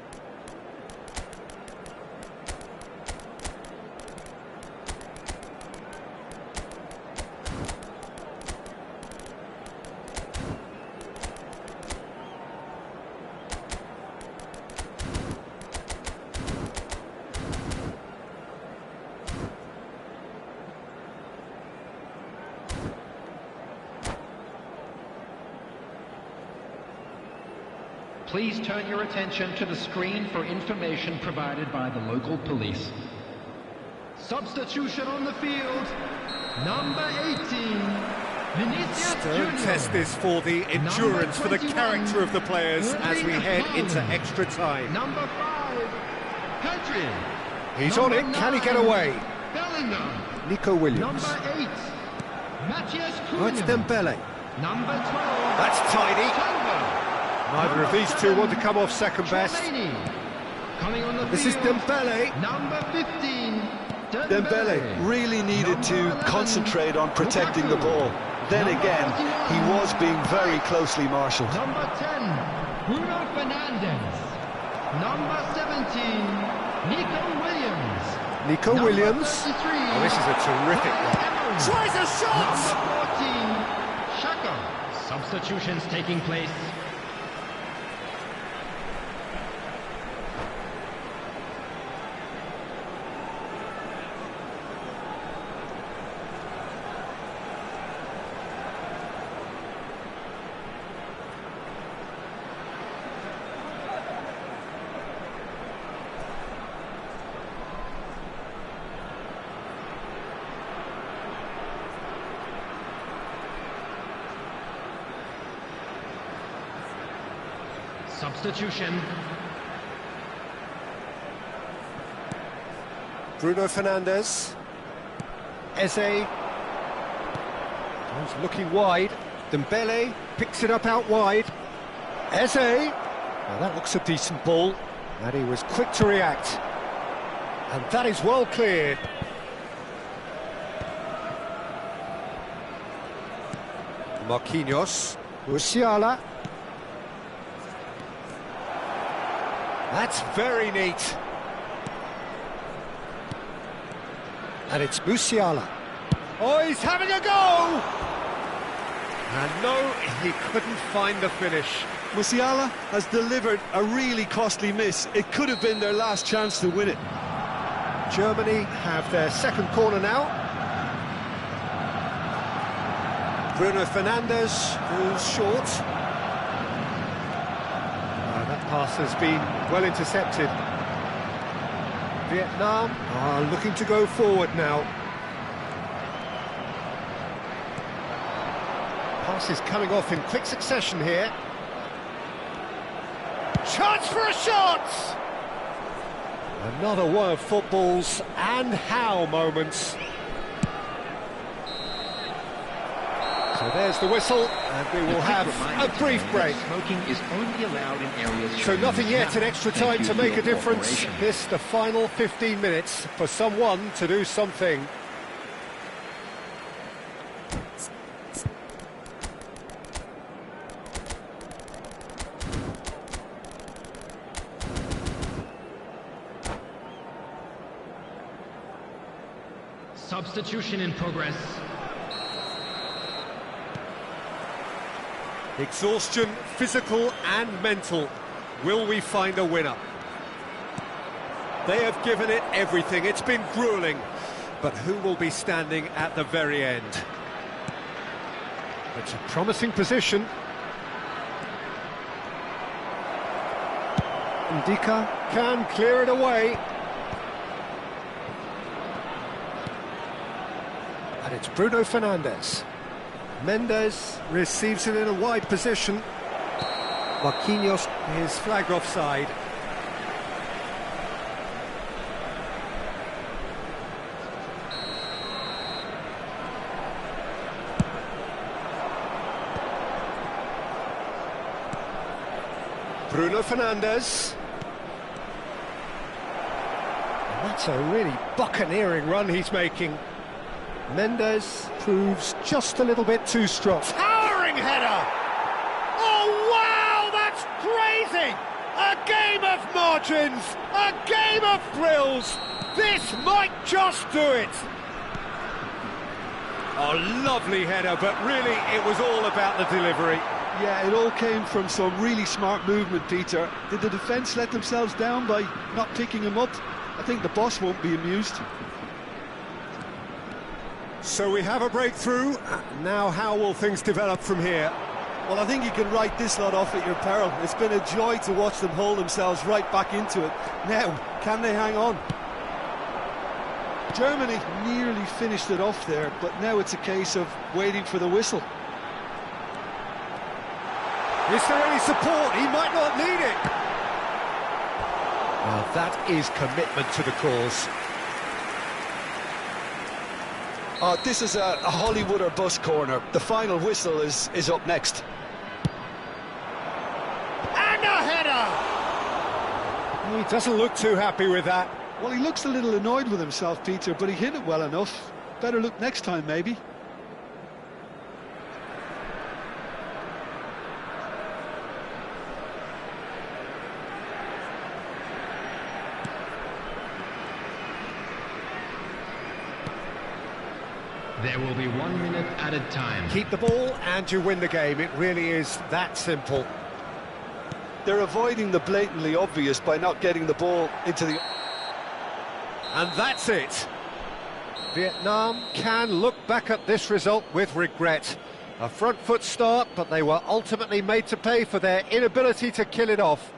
Please turn your attention to the screen for information provided by the local police. Substitution on the field, number 18, Vinicius Stern Junior. test this for the endurance, for the character of the players as we head into extra time. Number 5, Pedri. He's on it, can he get away? Bellingham. Nico Williams. Number 8, Matheus Oh, it's Cunha. Dembele. Number 12, That's tidy. Timber. Neither of these two want to come off second best. Chouameni. Coming on the This is field, Dembele. number 15, Dembele really needed to concentrate on protecting the ball. Then again, he was being very closely marshalled. Number 10, Bruno Fernandes. Number 17, Nico Williams. Nico Number Williams. 33, Oh, this is a terrific one. Emery. Tries a shot! Number 14, Xhaka. Substitutions taking place. Substitution. Bruno Fernandes. Eze. He's looking wide. Dembele picks it up out wide. Eze. Well, that looks a decent ball. And he was quick to react. And that is well cleared. Marquinhos. Musiala. That's very neat. And it's Musiala. Oh, he's having a go! And no, he couldn't find the finish. Musiala has delivered a really costly miss. It could have been their last chance to win it. Germany have their second corner now. Bruno Fernandes falls short. That pass has been well intercepted. Vietnam are looking to go forward now. Pass is coming off in quick succession here. Chance for a shot! Another one of football's and how moments. So there's the whistle, and we will have a brief break. Smoking is only allowed in areas. So nothing yet, an extra time to make a difference. This, the final 15 minutes for someone to do something. Substitution in progress. Exhaustion, physical and mental. Will we find a winner? They have given it everything. It's been gruelling. But who will be standing at the very end? It's a promising position. Ndika can clear it away. And it's Bruno Fernandes. Mendes receives it in a wide position. Marquinhos is flagged offside. Bruno Fernandes. And that's a really buccaneering run he's making. Mendes proves just a little bit too strong. Towering header! Oh, wow, that's crazy! A game of margins, a game of thrills. This might just do it. Oh, lovely header, but really it was all about the delivery. Yeah, it all came from some really smart movement, Peter. Did the defence let themselves down by not picking him up? I think the boss won't be amused. So we have a breakthrough. Now how will things develop from here? Well, I think you can write this lot off at your peril. It's been a joy to watch them hold themselves right back into it. Now, can they hang on? Germany nearly finished it off there, but now it's a case of waiting for the whistle. Is there any support? He might not need it. Well, that is commitment to the cause. This is a Hollywood or bust corner. The final whistle is up next. And a header! He doesn't look too happy with that. Well, he looks a little annoyed with himself, Peter, but he hit it well enough. Better look next time, maybe. There will be 1 minute added time. Keep the ball and you win the game. It really is that simple. They're avoiding the blatantly obvious by not getting the ball into the... And that's it. Vietnam can look back at this result with regret. A front foot start, but they were ultimately made to pay for their inability to kill it off.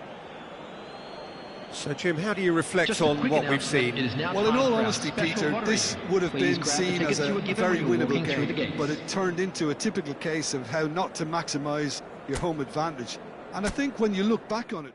So, Jim, how do you reflect on what we've seen? Well, in all honesty, Peter, this would have been seen as a very winnable game, but it turned into a typical case of how not to maximise your home advantage. And I think when you look back on it...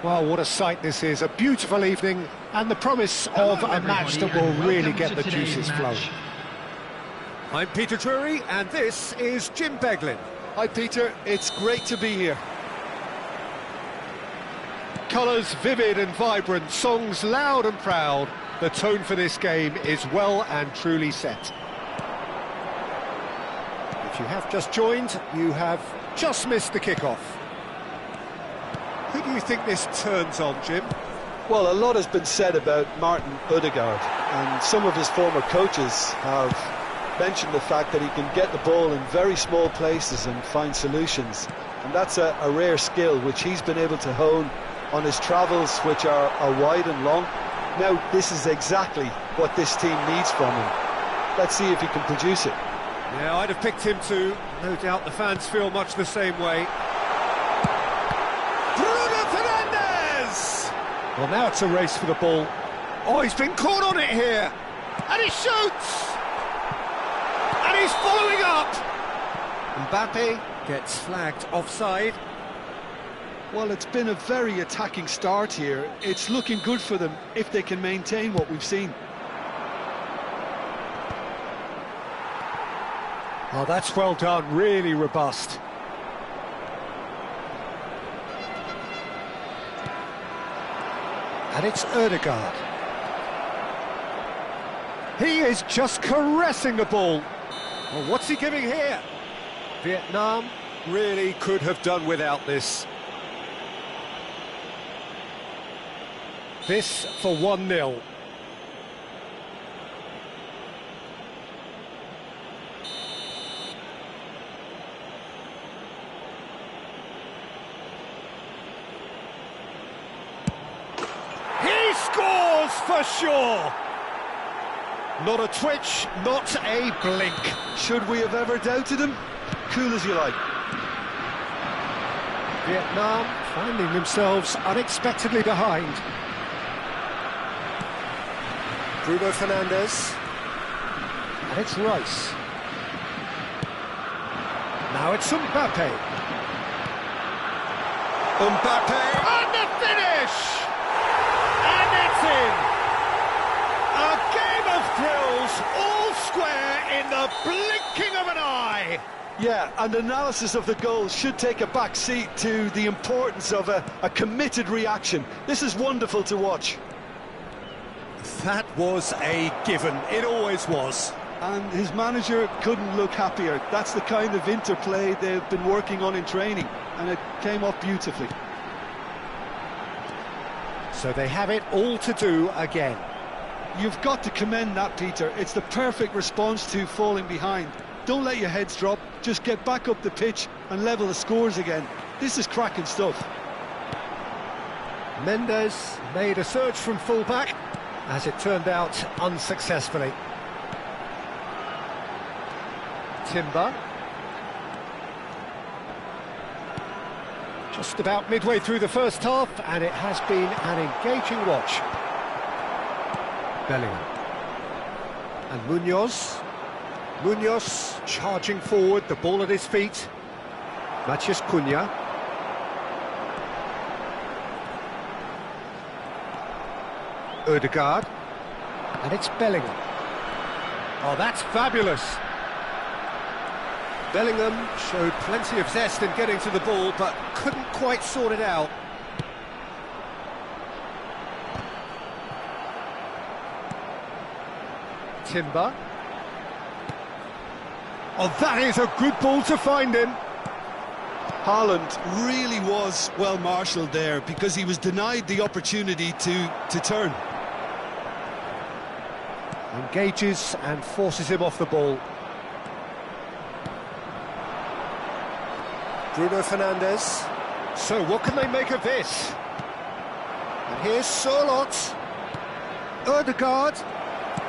Well, what a sight this is. A beautiful evening and the promise of a match that will really get the juices flowing. I'm Peter Drury and this is Jim Beglin. Hi Peter, it's great to be here. Colours vivid and vibrant, songs loud and proud. The tone for this game is well and truly set. If you have just joined, you have just missed the kickoff. Who do you think this turns on, Jim? Well, a lot has been said about Martin Ødegaard, and some of his former coaches have mentioned the fact that he can get the ball in very small places and find solutions. And that's a rare skill which he's been able to hone on his travels, which are wide and long. Now, this is exactly what this team needs from him. Let's see if he can produce it. Yeah, I'd have picked him too. No doubt the fans feel much the same way. Well, now it's a race for the ball. Oh, he's been caught on it here. And he shoots! And he's following up! Mbappe gets flagged offside. Well, it's been a very attacking start here. It's looking good for them if they can maintain what we've seen. Oh, that's well done, really robust. And it's Ødegaard. He is just caressing the ball. Well, what's he giving here? Vietnam really could have done without this. This for 1-0. For sure. Not a twitch, not a blink. Should we have ever doubted him? Cool as you like. Vietnam finding themselves unexpectedly behind. Bruno Fernandes. And it's Rice. Now it's Mbappe. Mbappe. And the finish! And it's in! A game of thrills, all square in the blinking of an eye. Yeah, and analysis of the goal should take a back seat to the importance of a committed reaction. This is wonderful to watch. That was a given, it always was. And his manager couldn't look happier. That's the kind of interplay they've been working on in training, and it came off beautifully. So they have it all to do again. You've got to commend that, Peter. It's the perfect response to falling behind. Don't let your heads drop, just get back up the pitch and level the scores again. This is cracking stuff. Mendes made a surge from full-back, as it turned out unsuccessfully. Timber. Just about midway through the first half, and it has been an engaging watch. Bellingham. And Munoz. Munoz charging forward, the ball at his feet. Matheus Cunha. Odegaard. And it's Bellingham. Oh, that's fabulous. Bellingham showed plenty of zest in getting to the ball, but couldn't quite sort it out. Timber. Oh, that is a good ball to find him. Haaland really was well marshalled there because he was denied the opportunity to turn. Engages and forces him off the ball. Bruno Fernandes. So what can they make of this? And here's Sørloth. Odegaard.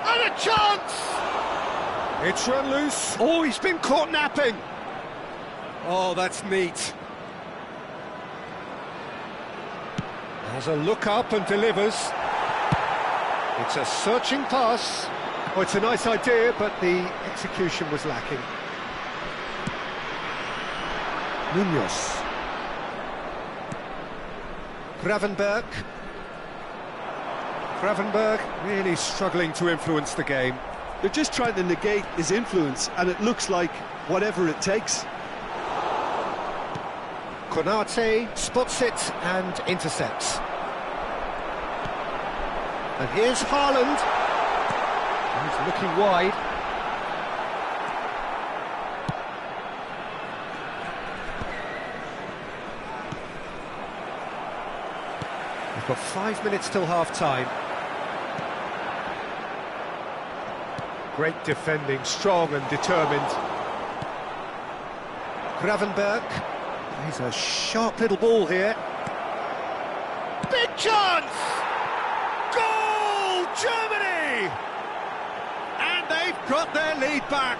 And a chance! It's run loose. Oh, he's been caught napping. Oh, that's neat. Has a look up and delivers. It's a searching pass. Oh, it's a nice idea, but the execution was lacking. Munoz. Gravenberg. Gravenberg really struggling to influence the game. They're just trying to negate his influence, and it looks like whatever it takes. Konate spots it and intercepts. And here's Haaland. He's looking wide. We've got 5 minutes till half-time. Great defending, strong and determined. Gravenberg. He's a sharp little ball here. Big chance! Goal, Germany! And they've got their lead back.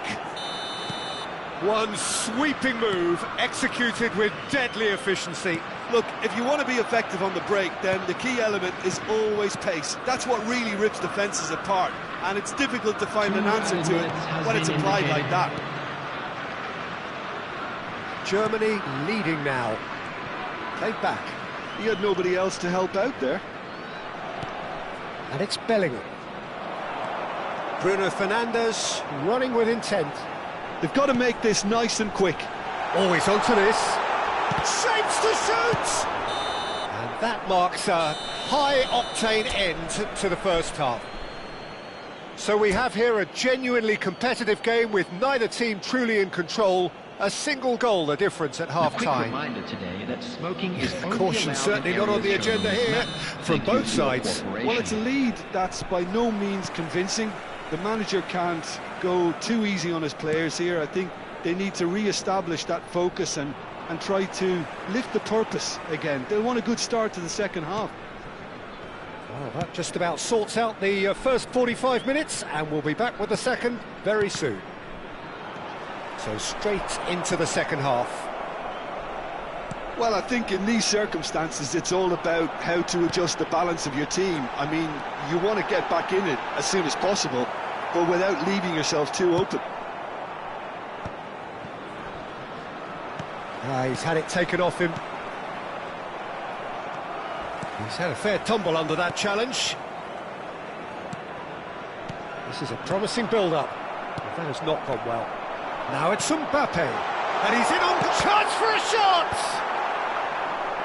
One sweeping move, executed with deadly efficiency. Look, if you want to be effective on the break, then the key element is always pace. That's what really rips defences apart, and it's difficult to find an answer to it when it's applied like that. Germany leading now. Played back. He had nobody else to help out there. And it's Bellingham. Bruno Fernandes running with intent. They've got to make this nice and quick. Always onto this. Shapes to shoot! And that marks a high-octane end to the first half. So we have here a genuinely competitive game with neither team truly in control. A single goal the difference at half-time. Reminder today that smoking is Caution certainly not on the agenda here from both sides. Well, it's a lead that's by no means convincing. The manager can't go too easy on his players here. I think they need to re-establish that focus and try to lift the purpose again. They'll want a good start to the second half. Well, that just about sorts out the first 45 minutes, and we'll be back with the second very soon. So straight into the second half. Well, I think in these circumstances it's all about how to adjust the balance of your team. I mean, you want to get back in it as soon as possible, but without leaving yourself too open. He's had it taken off him. He's had a fair tumble under that challenge. This is a promising build-up. That has not gone well. Now it's Mbappe, and he's in on the chance for a shot!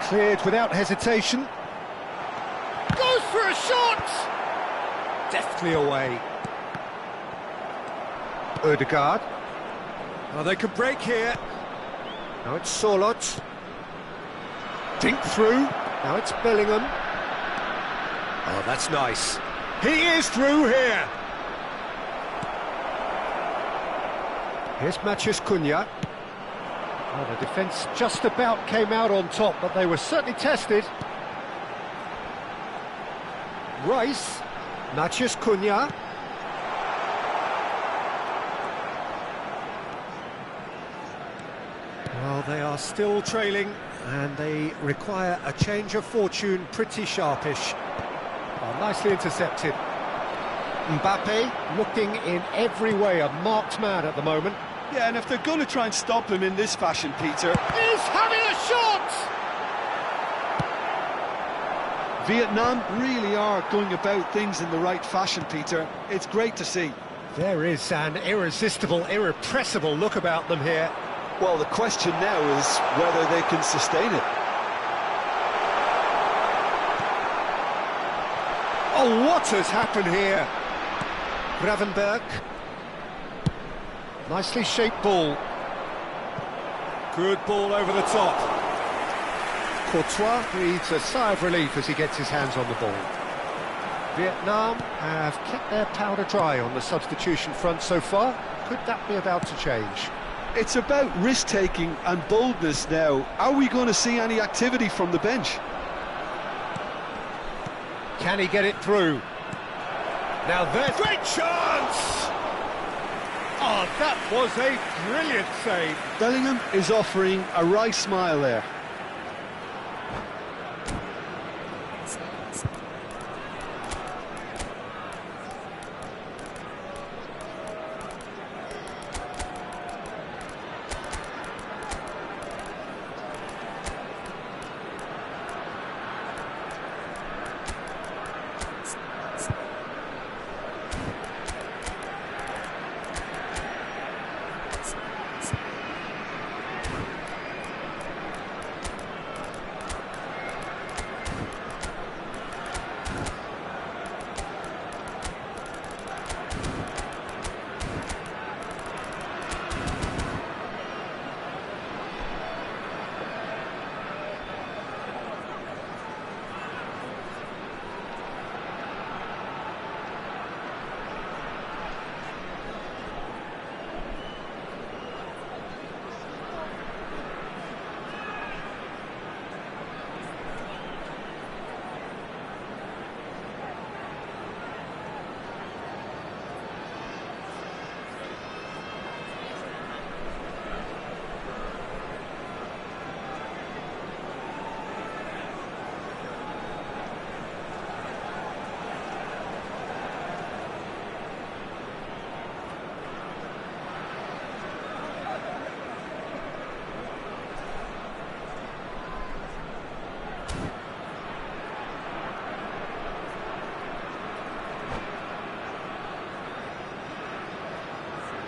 Cleared without hesitation. Goes for a shot! Deftly away. Odegaard. Oh, they can break here. Now it's Sørloth. Dink through. Now it's Bellingham. Oh, that's nice. He is through here. Here's Matheus Cunha. Oh, the defence just about came out on top, but they were certainly tested. Rice, Matheus Cunha. Well, they are still trailing, and they require a change of fortune, pretty sharpish. Oh, nicely intercepted. Mbappe looking in every way a marked man at the moment. Yeah, and if they're going to try and stop him in this fashion, Peter... He's having a shot! Vietnam really are going about things in the right fashion, Peter. It's great to see. There is an irresistible, irrepressible look about them here. Well, the question now is whether they can sustain it. Oh, what has happened here? Gravenberg. Nicely shaped ball. Good ball over the top. Courtois breathes a sigh of relief as he gets his hands on the ball. Vietnam have kept their powder dry on the substitution front so far. Could that be about to change? It's about risk-taking and boldness now. Are we going to see any activity from the bench? Can he get it through? Now there's great chance! Oh, that was a brilliant save. Bellingham is offering a wry smile there.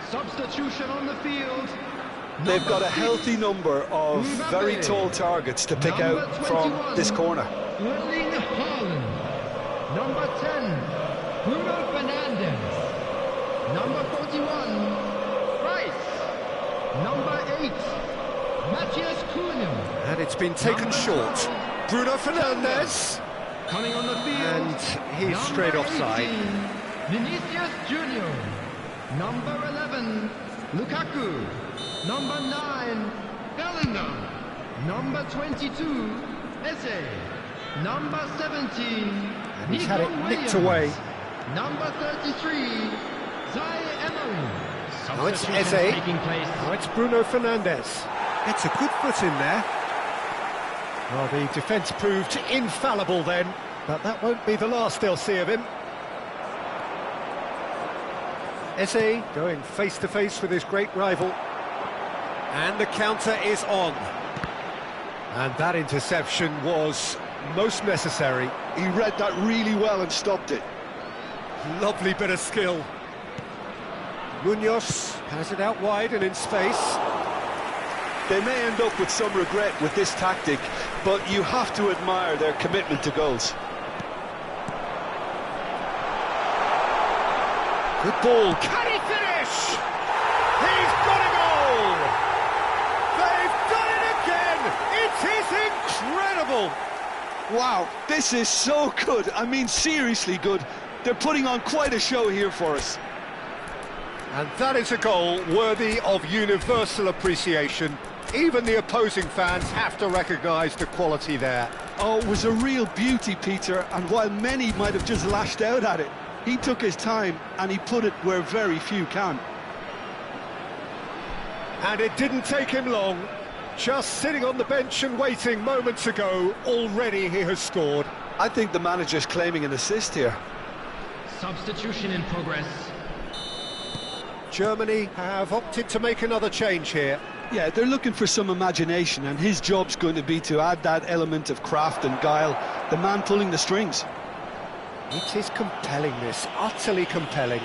Substitution on the field. They've got a healthy number of very tall targets to pick out from this corner. Erling Haaland. Number 10, Bruno Fernandes. Number 41, Rice. Number 8, Matheus Cunha. And it's been taken short. Bruno Fernandes. Coming on the field. And he's straight offside. 18, Vinicius Junior. Number 11, Lukaku. Number 9, Bellingham. Number 22, Eze. Number 17, And he's Nico had it Williams. nicked away. Number 33, Zai Emery. Now it's Substitution Eze. taking place. Now it's Bruno Fernandes. It's a good foot in there. Well, the defence proved infallible then, but that won't be the last they'll see of him. Eze going face-to-face with his great rival. And the counter is on. And that interception was most necessary. He read that really well and stopped it. Lovely bit of skill. Munoz has it out wide and in space. They may end up with some regret with this tactic, but you have to admire their commitment to goals. Good ball. Can he finish? He's got a goal! They've done it again! It is incredible! Wow, this is so good. I mean, seriously good. They're putting on quite a show here for us. And that is a goal worthy of universal appreciation. Even the opposing fans have to recognise the quality there. Oh, it was a real beauty, Peter, and while many might have just lashed out at it, he took his time and he put it where very few can. And it didn't take him long. Just sitting on the bench and waiting moments ago, already he has scored. I think the manager's claiming an assist here. Substitution in progress. Germany have opted to make another change here. Yeah, they're looking for some imagination, and his job's going to be to add that element of craft and guile, the man pulling the strings. It is compelling, this, utterly compelling.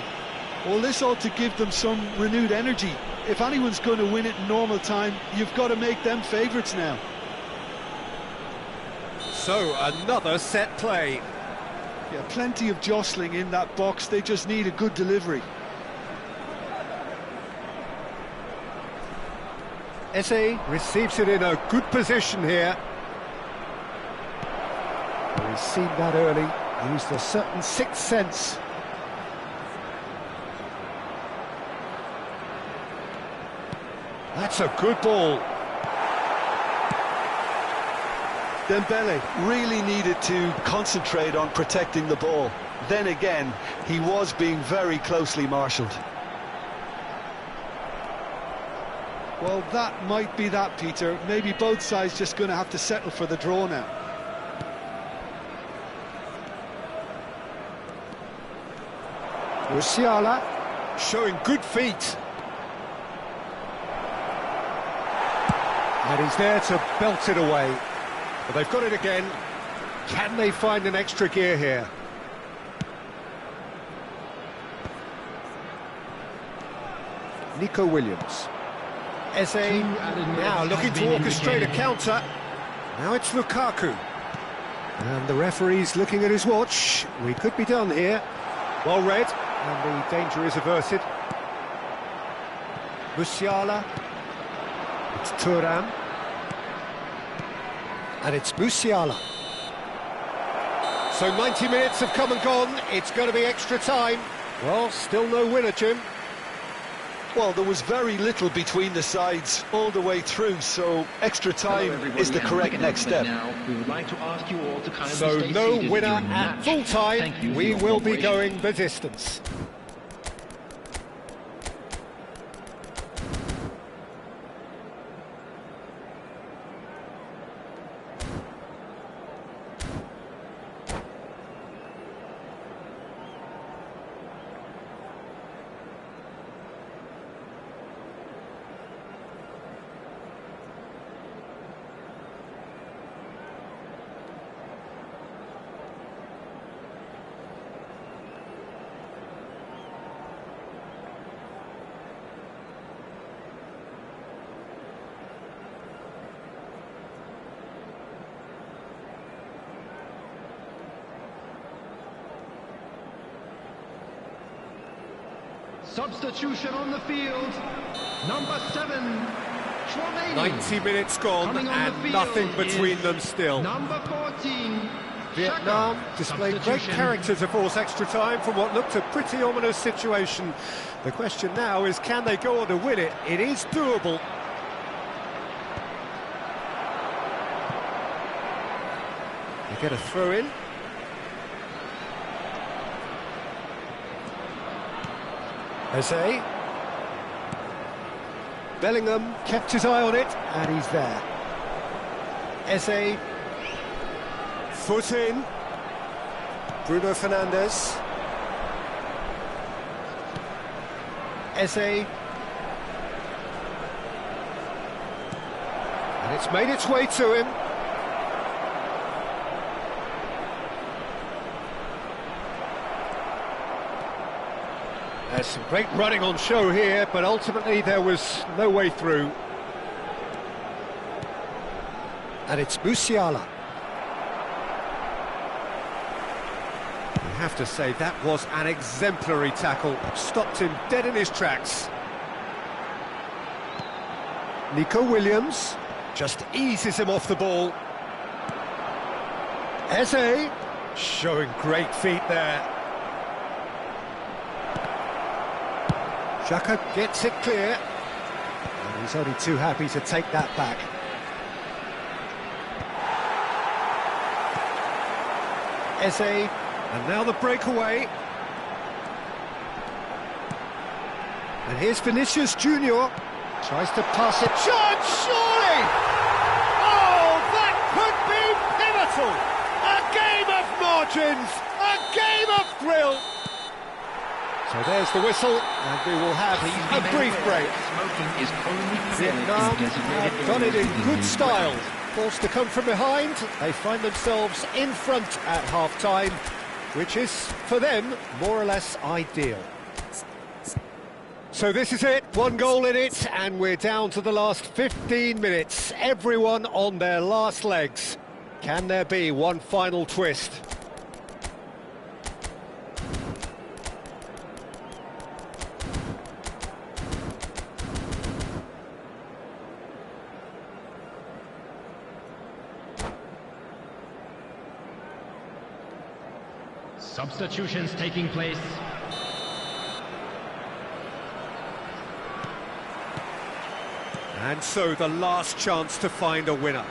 Well, this ought to give them some renewed energy. If anyone's going to win it in normal time, you've got to make them favourites now. So, another set play. Yeah, plenty of jostling in that box, they just need a good delivery. Eze receives it in a good position here. Well, he's seen that early, used a certain sixth sense. That's a good ball. Dembele really needed to concentrate on protecting the ball. Then again, he was being very closely marshalled. Well, that might be that, Peter. Maybe both sides just going to have to settle for the draw now. Musiala showing good feet. And he's there to belt it away. But they've got it again. Can they find an extra gear here? Nico Williams. Eze now looking to orchestrate a counter. Now it's Lukaku. And the referee's looking at his watch. We could be done here. Well read, and the danger is averted. Musiala. It's Thuram. And it's Musiala. So 90 minutes have come and gone. It's going to be extra time. Well, still no winner, Jim. Well, there was very little between the sides all the way through, so extra time is the correct next step. Now, we would like to ask you all to kindly So stay no seated winner during the at match. full time. Thank you for We your will be cooperation. going the distance. Substitution on the field. Number 7, Chouameni. 90 minutes gone Coming on the and field nothing between is them still. Number 14, Vietnam Xhaka. displayed great Substitution. character to force extra time from what looked a pretty ominous situation. The question now is, can they go on to win it? It is doable. They get a throw in. Eze. Bellingham kept his eye on it, and he's there. Eze. Foot in. Bruno Fernandes. Eze. And it's made its way to him. There's some great running on show here, but ultimately there was no way through. And it's Musiala. I have to say, that was an exemplary tackle. Stopped him dead in his tracks. Nico Williams just eases him off the ball. Eze showing great feet there. Xhaka gets it clear. And He's only too happy to take that back. Eze, and now the breakaway. And here's Vinicius Junior. Tries to pass it. Shot, surely! Oh, that could be pivotal! A game of margins! A game of thrill! So there's the whistle, and we will have a brief break. Vietnam have done it in good style. Forced to come from behind, they find themselves in front at half-time, which is, for them, more or less ideal. So this is it, one goal in it, and we're down to the last 15 minutes. Everyone on their last legs. Can there be one final twist? Substitutions taking place. And so the last chance to find a winner.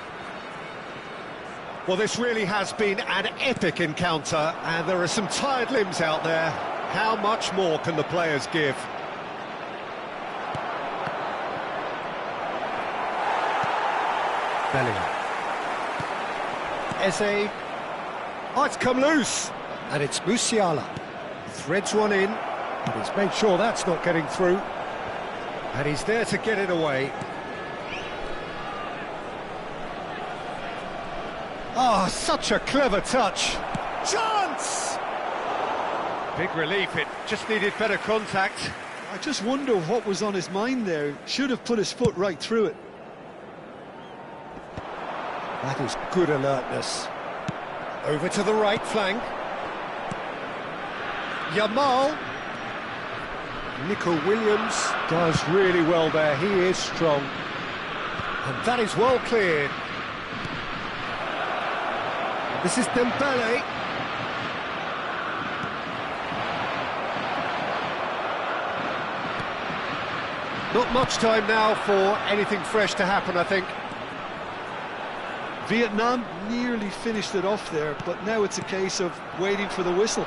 Well, this really has been an epic encounter, and there are some tired limbs out there. How much more can the players give? Bellingham. Eze. Oh, it's come loose. And it's Musiala. Threads one in, but he's made sure that's not getting through. And he's there to get it away. Oh, such a clever touch. Chance! Big relief, it just needed better contact. I just wonder what was on his mind there. Should have put his foot right through it. That is good alertness. Over to the right flank. Yamal. Nico Williams does really well there. He is strong. And that is well cleared. This is Dembele. Not much time now for anything fresh to happen, I think. Vietnam nearly finished it off there, but now it's a case of waiting for the whistle.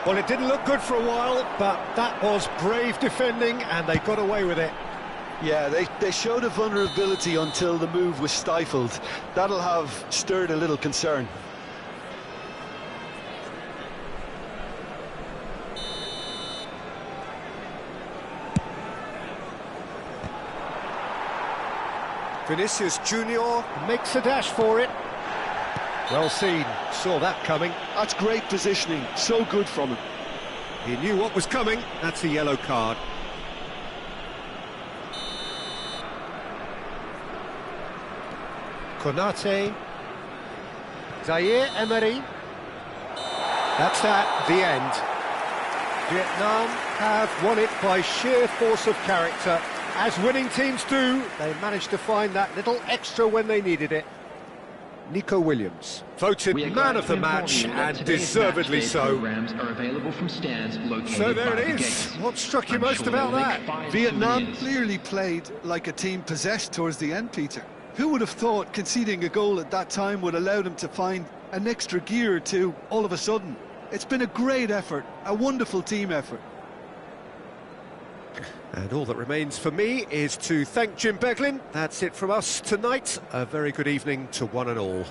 Well, it didn't look good for a while, but that was brave defending, and they got away with it. Yeah, they showed a vulnerability until the move was stifled. That'll have stirred a little concern. Vinicius Junior makes a dash for it. Well seen, saw that coming. That's great positioning, so good from him. He knew what was coming, that's a yellow card. Konate. Zaire Emery. That's that, the end. Vietnam have won it by sheer force of character. As winning teams do, they managed to find that little extra when they needed it. Nico Williams, voted man of the match, and deservedly so. So there it is. What struck you most about that? Vietnam clearly played like a team possessed towards the end, Peter. Who would have thought conceding a goal at that time would allow them to find an extra gear or two all of a sudden? It's been a great effort, a wonderful team effort. And all that remains for me is to thank Jim Beglin. That's it from us tonight. A very good evening to one and all.